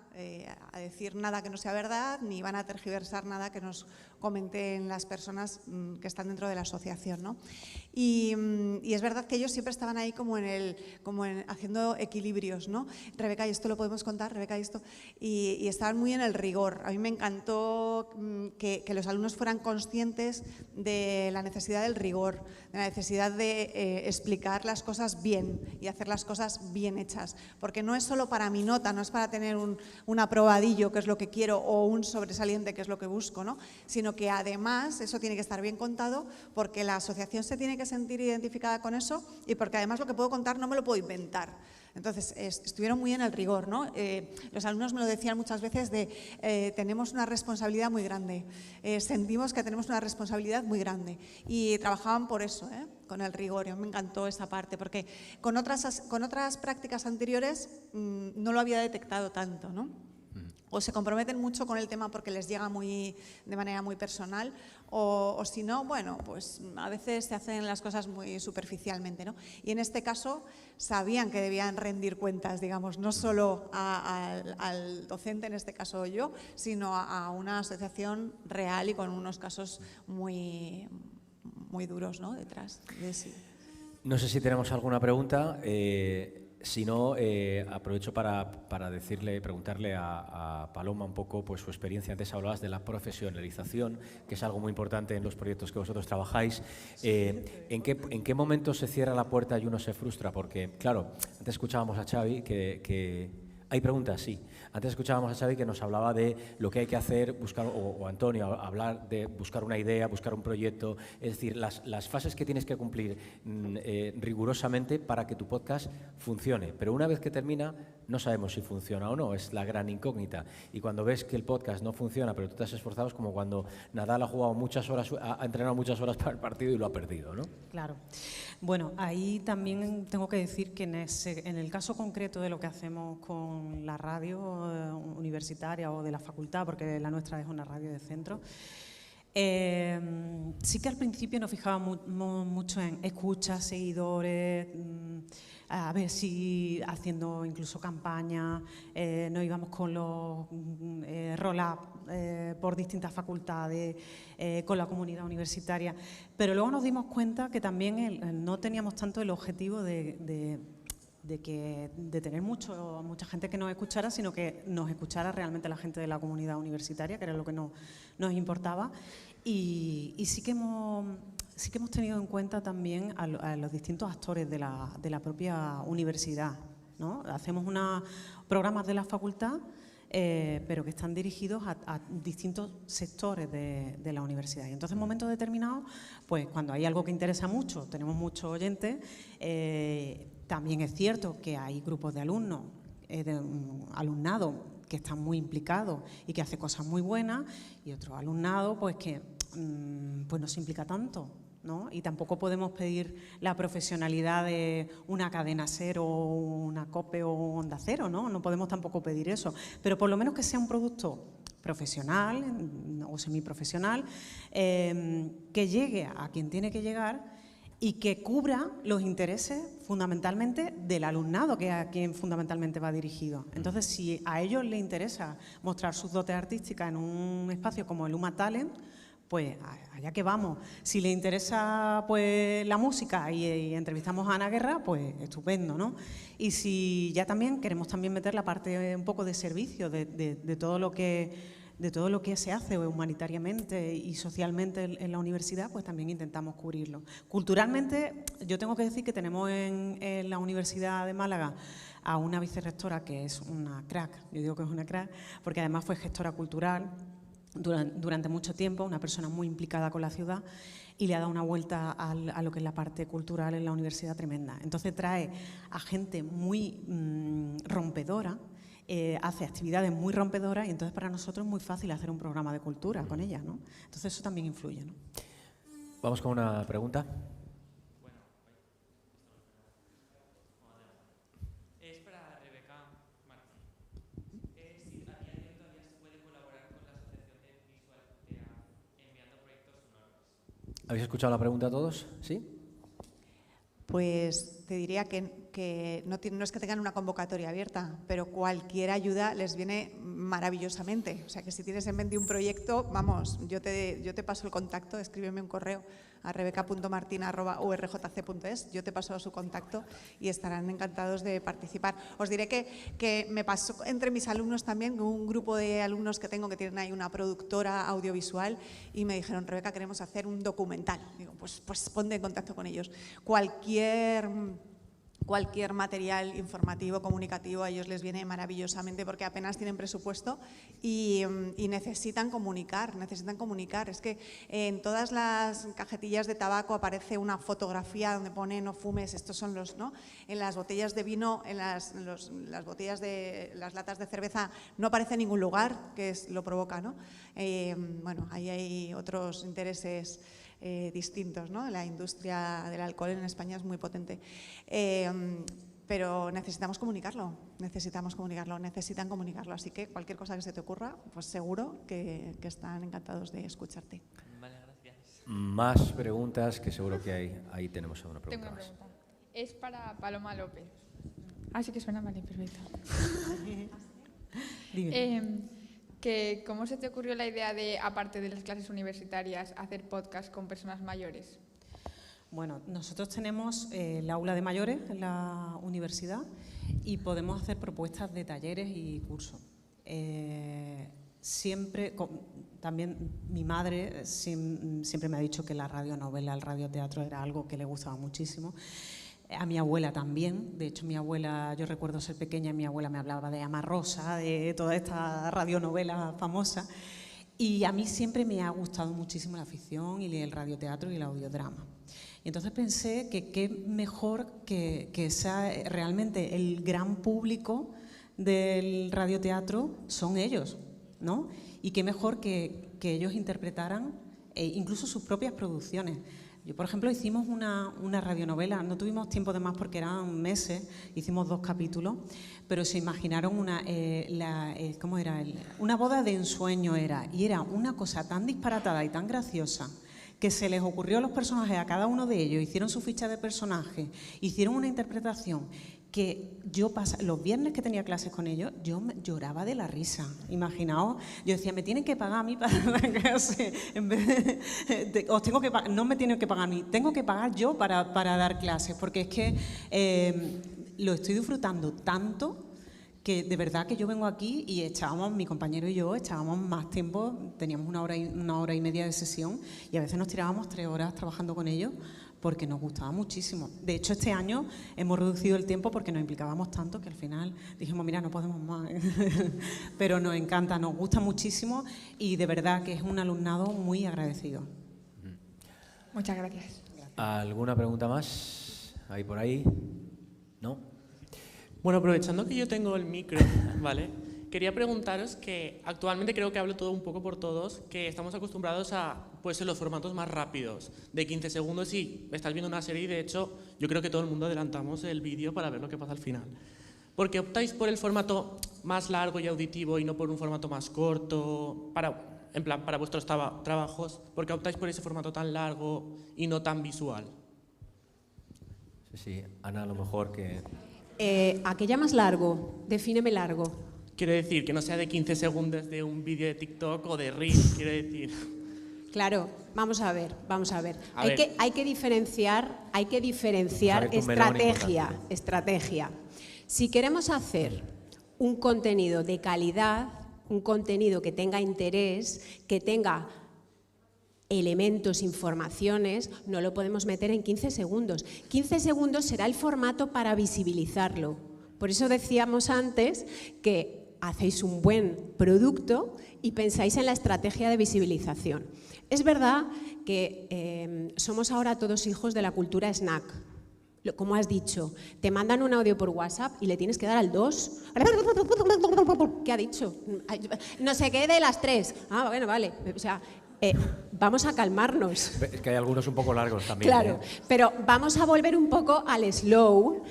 decir nada que no sea verdad, ni van a tergiversar nada que nos comenten las personas que están dentro de la asociación, ¿no? Y es verdad que ellos siempre estaban ahí como haciendo equilibrios, ¿no? Rebeca, ¿y esto lo podemos contar? Rebeca, ¿y esto? Y estaban muy en el rigor. A mí me encantó que los alumnos fueran conscientes de la necesidad del rigor, de la necesidad de explicar las cosas bien y hacer las cosas bien hechas, porque no es solo para mi nota, no es para tener un aprobadillo, que es lo que quiero, o un sobresaliente, que es lo que busco, ¿no? Sino que además eso tiene que estar bien contado, porque la asociación se tiene que sentir identificada con eso y porque además lo que puedo contar no me lo puedo inventar. Entonces, estuvieron muy en el rigor, ¿no? Los alumnos me lo decían muchas veces tenemos una responsabilidad muy grande, sentimos que tenemos una responsabilidad muy grande y trabajaban por eso, con el rigor. Y me encantó esa parte, porque con otras prácticas anteriores no lo había detectado tanto, ¿no? O se comprometen mucho con el tema porque les llega de manera muy personal, o si no, bueno, pues a veces se hacen las cosas muy superficialmente, ¿no? Y en este caso sabían que debían rendir cuentas, digamos, no solo al docente, en este caso yo, sino a una asociación real y con unos casos muy, muy duros, ¿no?, detrás de sí. No sé si tenemos alguna pregunta. Si no, aprovecho para preguntarle a Paloma un poco pues, su experiencia. Antes hablabas de la profesionalización, que es algo muy importante en los proyectos que vosotros trabajáis. ¿En qué momento se cierra la puerta y uno se frustra? Porque, claro, antes escuchábamos a Xavi que Hay preguntas, sí. Antes escuchábamos a Xavi que nos hablaba de lo que hay que hacer, buscar, o Antonio, hablar de buscar una idea, buscar un proyecto, es decir, las fases que tienes que cumplir rigurosamente para que tu podcast funcione. Pero una vez que termina, no sabemos si funciona o no, es la gran incógnita. Y cuando ves que el podcast no funciona, pero tú te has esforzado, es como cuando Nadal ha jugado muchas horas, ha entrenado muchas horas para el partido y lo ha perdido, ¿no? Claro. Bueno, ahí también tengo que decir que en el caso concreto de lo que hacemos con la radio universitaria o de la facultad, porque la nuestra es una radio de centro, sí que al principio nos fijábamos mucho en escuchas, seguidores, a ver si haciendo incluso campañas, nos íbamos con los roll-up por distintas facultades, con la comunidad universitaria, pero luego nos dimos cuenta que también no teníamos tanto el objetivo de tener mucha gente que nos escuchara, sino que nos escuchara realmente la gente de la comunidad universitaria, que era lo que nos importaba. Y sí que hemos tenido en cuenta también a los distintos actores de la propia universidad, ¿no? Hacemos programas de la facultad, pero que están dirigidos a distintos sectores de la universidad. Y entonces, en momentos determinados, pues cuando hay algo que interesa mucho, tenemos muchos oyentes. También es cierto que hay grupos de alumnos, alumnado que están muy implicados y que hace cosas muy buenas, y otro alumnado pues que pues no se implica tanto, ¿no? Y tampoco podemos pedir la profesionalidad de una cadena SER o una COPE o Onda Cero, ¿no? No podemos tampoco pedir eso, pero por lo menos que sea un producto profesional o semiprofesional, que llegue a quien tiene que llegar y que cubra los intereses fundamentalmente del alumnado, que es a quien fundamentalmente va dirigido. Entonces, si a ellos les interesa mostrar sus dotes artísticas en un espacio como el UMA Talent, pues allá que vamos. Si les interesa pues la música y entrevistamos a Ana Guerra, pues estupendo, ¿no? Y si ya también queremos también meter la parte un poco de servicio de todo lo que se hace humanitariamente y socialmente en la universidad, pues también intentamos cubrirlo. Culturalmente, yo tengo que decir que tenemos en la Universidad de Málaga a una vicerrectora que es una crack, yo digo que es una crack, porque además fue gestora cultural durante mucho tiempo, una persona muy implicada con la ciudad, y le ha dado una vuelta a lo que es la parte cultural en la universidad tremenda. Entonces trae a gente muy rompedora, hace actividades muy rompedoras, y entonces para nosotros es muy fácil hacer un programa de cultura con ella, ¿no? Entonces eso también influye, ¿no? Vamos con una pregunta. Es para Rebeca Martín. Si a día de hoy todavía se puede colaborar con la Asociación de Visual enviando proyectos sonoros. ¿Habéis escuchado la pregunta todos? ¿Sí? Pues te diría que no es que tengan una convocatoria abierta, pero cualquier ayuda les viene maravillosamente. O sea, que si tienes en mente un proyecto, vamos, yo te paso el contacto, escríbeme un correo a rebeca.martin@urjc.es, yo te paso su contacto y estarán encantados de participar. Os diré que me pasó entre mis alumnos también, un grupo de alumnos que tengo que tienen ahí una productora audiovisual, y me dijeron: Rebeca, queremos hacer un documental. Digo, pues ponte en contacto con ellos. Cualquier material informativo, comunicativo, a ellos les viene maravillosamente, porque apenas tienen presupuesto y necesitan comunicar. Es que en todas las cajetillas de tabaco aparece una fotografía donde pone "no fumes", estos son los, ¿no? En las botellas de vino, en las botellas de las latas de cerveza no aparece en ningún lugar, que lo provoca, ¿no? Bueno, ahí hay otros intereses distintos, ¿no? La industria del alcohol en España es muy potente, pero necesitan comunicarlo, necesitan comunicarlo, así que cualquier cosa que se te ocurra, pues seguro que están encantados de escucharte. Vale, gracias. Más preguntas, que seguro que ahí tenemos una pregunta. Tengo una pregunta. Es para Paloma López. Ah, sí que suena, vale, perfecto. ¿Cómo se te ocurrió la idea de, aparte de las clases universitarias, hacer podcast con personas mayores? Bueno, nosotros tenemos el aula de mayores en la universidad y podemos hacer propuestas de talleres y cursos. También mi madre siempre me ha dicho que la radionovela, el radioteatro era algo que le gustaba muchísimo. A mi abuela también. De hecho, mi abuela, yo recuerdo ser pequeña y mi abuela me hablaba de Ama Rosa, de toda esta radionovela famosa. Y a mí siempre me ha gustado muchísimo la ficción y el radioteatro y el audiodrama. Y entonces pensé que qué mejor que sea realmente el gran público del radioteatro son ellos, ¿no? Y qué mejor que ellos interpretaran incluso sus propias producciones. Yo, por ejemplo, hicimos una radionovela, no tuvimos tiempo de más porque eran meses, hicimos 2 capítulos, pero se imaginaron ¿cómo era? Una boda de ensueño y era una cosa tan disparatada y tan graciosa que se les ocurrió a los personajes, a cada uno de ellos, hicieron su ficha de personaje, hicieron una interpretación que yo los viernes que tenía clases con ellos, yo lloraba de la risa. Imaginaos, yo decía, me tienen que pagar a mí para dar clase, en vez de os tengo que no me tienen que pagar a mí, tengo que pagar yo para dar clases, porque es que lo estoy disfrutando tanto que de verdad que yo vengo aquí y mi compañero y yo echábamos más tiempo, teníamos una hora y media de sesión y a veces nos tirábamos 3 horas trabajando con ellos porque nos gustaba muchísimo. De hecho, este año hemos reducido el tiempo porque nos implicábamos tanto que al final dijimos, mira, no podemos más. Pero nos encanta, nos gusta muchísimo y de verdad que es un alumnado muy agradecido. Muchas gracias. ¿Alguna pregunta más? ¿Hay por ahí? ¿No? Bueno, aprovechando que yo tengo el micro, ¿vale? Quería preguntaros que actualmente creo que hablo todo un poco por todos, que estamos acostumbrados a pues, los formatos más rápidos, de 15 segundos y estás viendo una serie y de hecho yo creo que todo el mundo adelantamos el vídeo para ver lo que pasa al final. ¿Por qué optáis por el formato más largo y auditivo y no por un formato más corto, para vuestros trabajos? ¿Por qué optáis por ese formato tan largo y no tan visual? Sí, Ana, a lo mejor que... ¿A qué llamas largo? Defíneme largo. Quiero decir, que no sea de 15 segundos de un vídeo de TikTok o de Reels, quiero decir. Claro, vamos a ver. Hay que diferenciar estrategia. Si queremos hacer un contenido de calidad, un contenido que tenga interés, que tenga elementos, informaciones, no lo podemos meter en 15 segundos. 15 segundos será el formato para visibilizarlo. Por eso decíamos antes que hacéis un buen producto y pensáis en la estrategia de visibilización. Es verdad que somos ahora todos hijos de la cultura snack. Como has dicho, te mandan un audio por WhatsApp y le tienes que dar al 2. ¿Qué ha dicho? No sé qué de las 3. Ah, bueno, vale. O sea, vamos a calmarnos. Es que hay algunos un poco largos también. Claro, pero vamos a volver un poco al slow.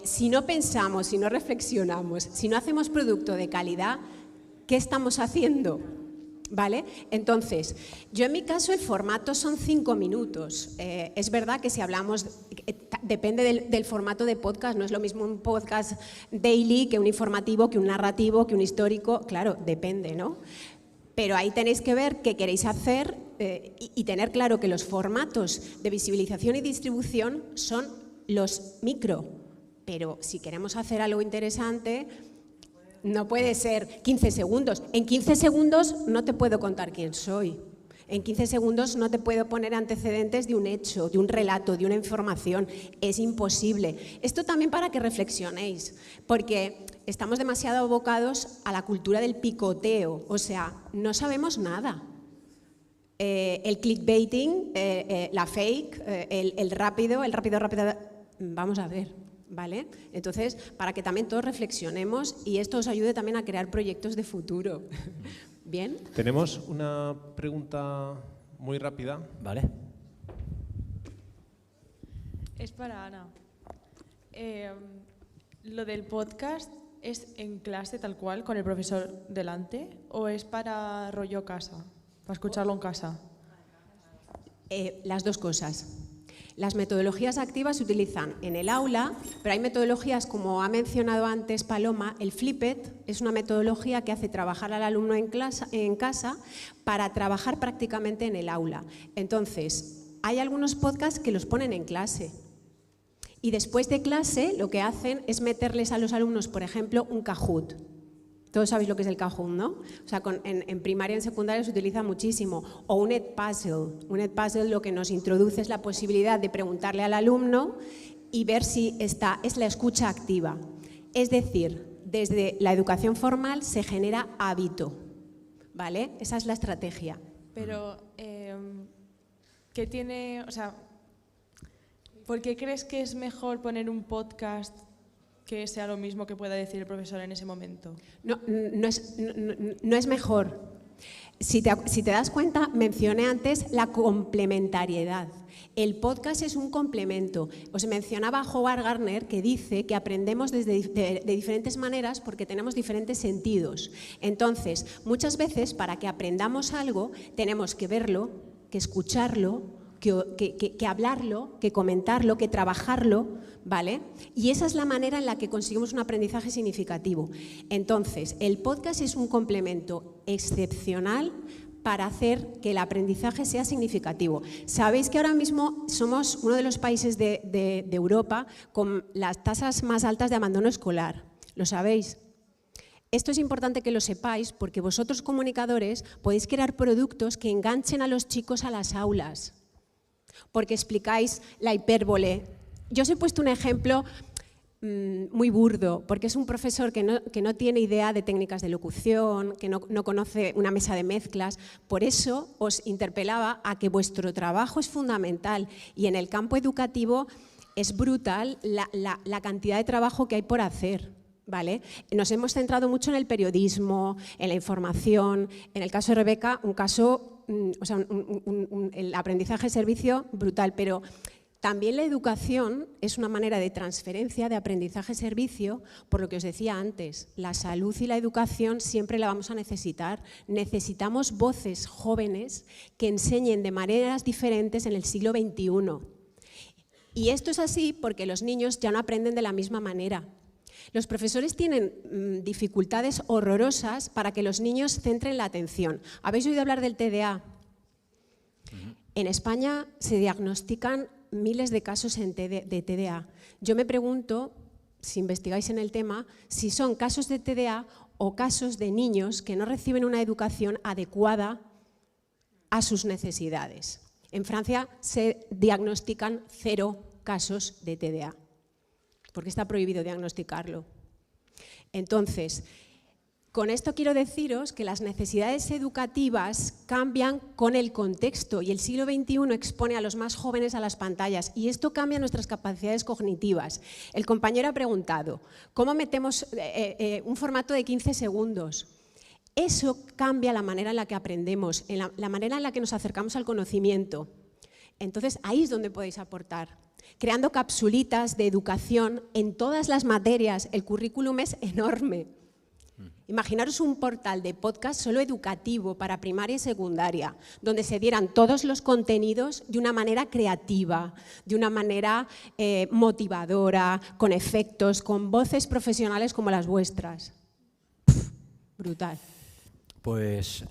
Si no pensamos, si no reflexionamos, si no hacemos producto de calidad, ¿qué estamos haciendo? ¿Vale? Entonces, yo en mi caso el formato son 5 minutos. Es verdad que si hablamos, depende del formato de podcast, no es lo mismo un podcast daily que un informativo, que un narrativo, que un histórico, claro, depende, ¿no? Pero ahí tenéis que ver qué queréis hacer y tener claro que los formatos de visibilización y distribución son los micro. Pero si queremos hacer algo interesante, no puede ser 15 segundos. En 15 segundos no te puedo contar quién soy. En 15 segundos no te puedo poner antecedentes de un hecho, de un relato, de una información. Es imposible. Esto también para que reflexionéis, porque estamos demasiado abocados a la cultura del picoteo. O sea, no sabemos nada. El clickbaiting, la fake, el rápido, vamos a ver. ¿Vale? Entonces, para que también todos reflexionemos y esto os ayude también a crear proyectos de futuro. ¿Bien? Tenemos una pregunta muy rápida. Vale. Es para Ana. ¿Lo del podcast es en clase tal cual, con el profesor delante, o es para rollo casa, para escucharlo en casa? Las dos cosas. Las metodologías activas se utilizan en el aula, pero hay metodologías, como ha mencionado antes Paloma, el Flipped es una metodología que hace trabajar al alumno en casa para trabajar prácticamente en el aula. Entonces, hay algunos podcasts que los ponen en clase y después de clase lo que hacen es meterles a los alumnos, por ejemplo, un Kahoot. Todos sabéis lo que es el Kahoot, ¿no? O sea, en primaria y en secundaria se utiliza muchísimo. O un Edpuzzle. Un Edpuzzle lo que nos introduce es la posibilidad de preguntarle al alumno y ver si es la escucha activa. Es decir, desde la educación formal se genera hábito, ¿vale? Esa es la estrategia. Pero, ¿qué tiene, o sea, por qué crees que es mejor poner un podcast que sea lo mismo que pueda decir el profesor en ese momento? No es mejor. Si te das cuenta, mencioné antes la complementariedad. El podcast es un complemento. Os mencionaba a Howard Gardner, que dice que aprendemos de diferentes maneras porque tenemos diferentes sentidos. Entonces, muchas veces, para que aprendamos algo, tenemos que verlo, que escucharlo, que hablarlo, que comentarlo, que trabajarlo, ¿vale? Y esa es la manera en la que conseguimos un aprendizaje significativo. Entonces, el podcast es un complemento excepcional para hacer que el aprendizaje sea significativo. Sabéis que ahora mismo somos uno de los países de Europa con las tasas más altas de abandono escolar. ¿Lo sabéis? Esto es importante que lo sepáis porque vosotros, comunicadores, podéis crear productos que enganchen a los chicos a las aulas, porque explicáis la hipérbole. Yo os he puesto un ejemplo muy burdo, porque es un profesor que no tiene idea de técnicas de locución, que no conoce una mesa de mezclas. Por eso os interpelaba a que vuestro trabajo es fundamental y en el campo educativo es brutal la cantidad de trabajo que hay por hacer, ¿vale? Nos hemos centrado mucho en el periodismo, en la información. En el caso de Rebeca, un caso, el aprendizaje de servicio brutal, pero también la educación es una manera de transferencia de aprendizaje-servicio, por lo que os decía antes, la salud y la educación siempre la vamos a necesitar. Necesitamos voces jóvenes que enseñen de maneras diferentes en el siglo XXI. Y esto es así porque los niños ya no aprenden de la misma manera. Los profesores tienen dificultades horrorosas para que los niños centren la atención. ¿Habéis oído hablar del TDA? En España se diagnostican miles de casos de TDA. Yo me pregunto, si investigáis en el tema, si son casos de TDA o casos de niños que no reciben una educación adecuada a sus necesidades. En Francia se diagnostican 0 casos de TDA, porque está prohibido diagnosticarlo. Entonces, con esto quiero deciros que las necesidades educativas cambian con el contexto y el siglo XXI expone a los más jóvenes a las pantallas y esto cambia nuestras capacidades cognitivas. El compañero ha preguntado, ¿cómo metemos un formato de 15 segundos? Eso cambia la manera en la que aprendemos, la manera en la que nos acercamos al conocimiento. Entonces, ahí es donde podéis aportar. Creando capsulitas de educación en todas las materias, el currículum es enorme. Imaginaros un portal de podcast solo educativo para primaria y secundaria, donde se dieran todos los contenidos de una manera creativa, de una manera motivadora, con efectos, con voces profesionales como las vuestras. Brutal. Pues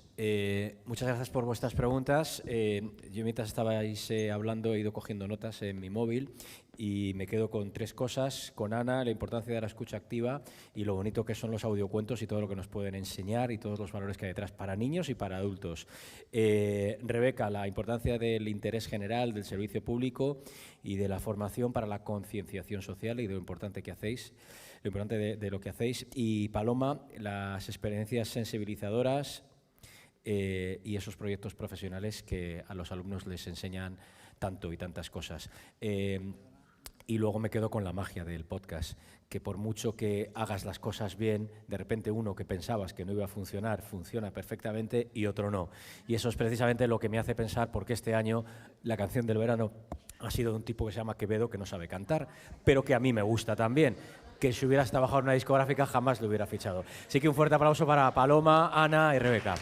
muchas gracias por vuestras preguntas. Yo mientras estabais hablando he ido cogiendo notas en mi móvil y me quedo con 3 cosas. Con Ana, la importancia de la escucha activa y lo bonito que son los audiocuentos y todo lo que nos pueden enseñar y todos los valores que hay detrás para niños y para adultos. Rebeca, la importancia del interés general, del servicio público y de la formación para la concienciación social y de lo importante que hacéis. Lo importante de lo que hacéis. Y Paloma, las experiencias sensibilizadoras y esos proyectos profesionales que a los alumnos les enseñan tanto y tantas cosas. Y luego me quedo con la magia del podcast, que por mucho que hagas las cosas bien, de repente uno que pensabas que no iba a funcionar, funciona perfectamente y otro no. Y eso es precisamente lo que me hace pensar por qué este año la canción del verano ha sido de un tipo que se llama Quevedo, que no sabe cantar, pero que a mí me gusta también. Que si hubieras trabajado en una discográfica jamás lo hubiera fichado. Así que un fuerte aplauso para Paloma, Ana y Rebeca.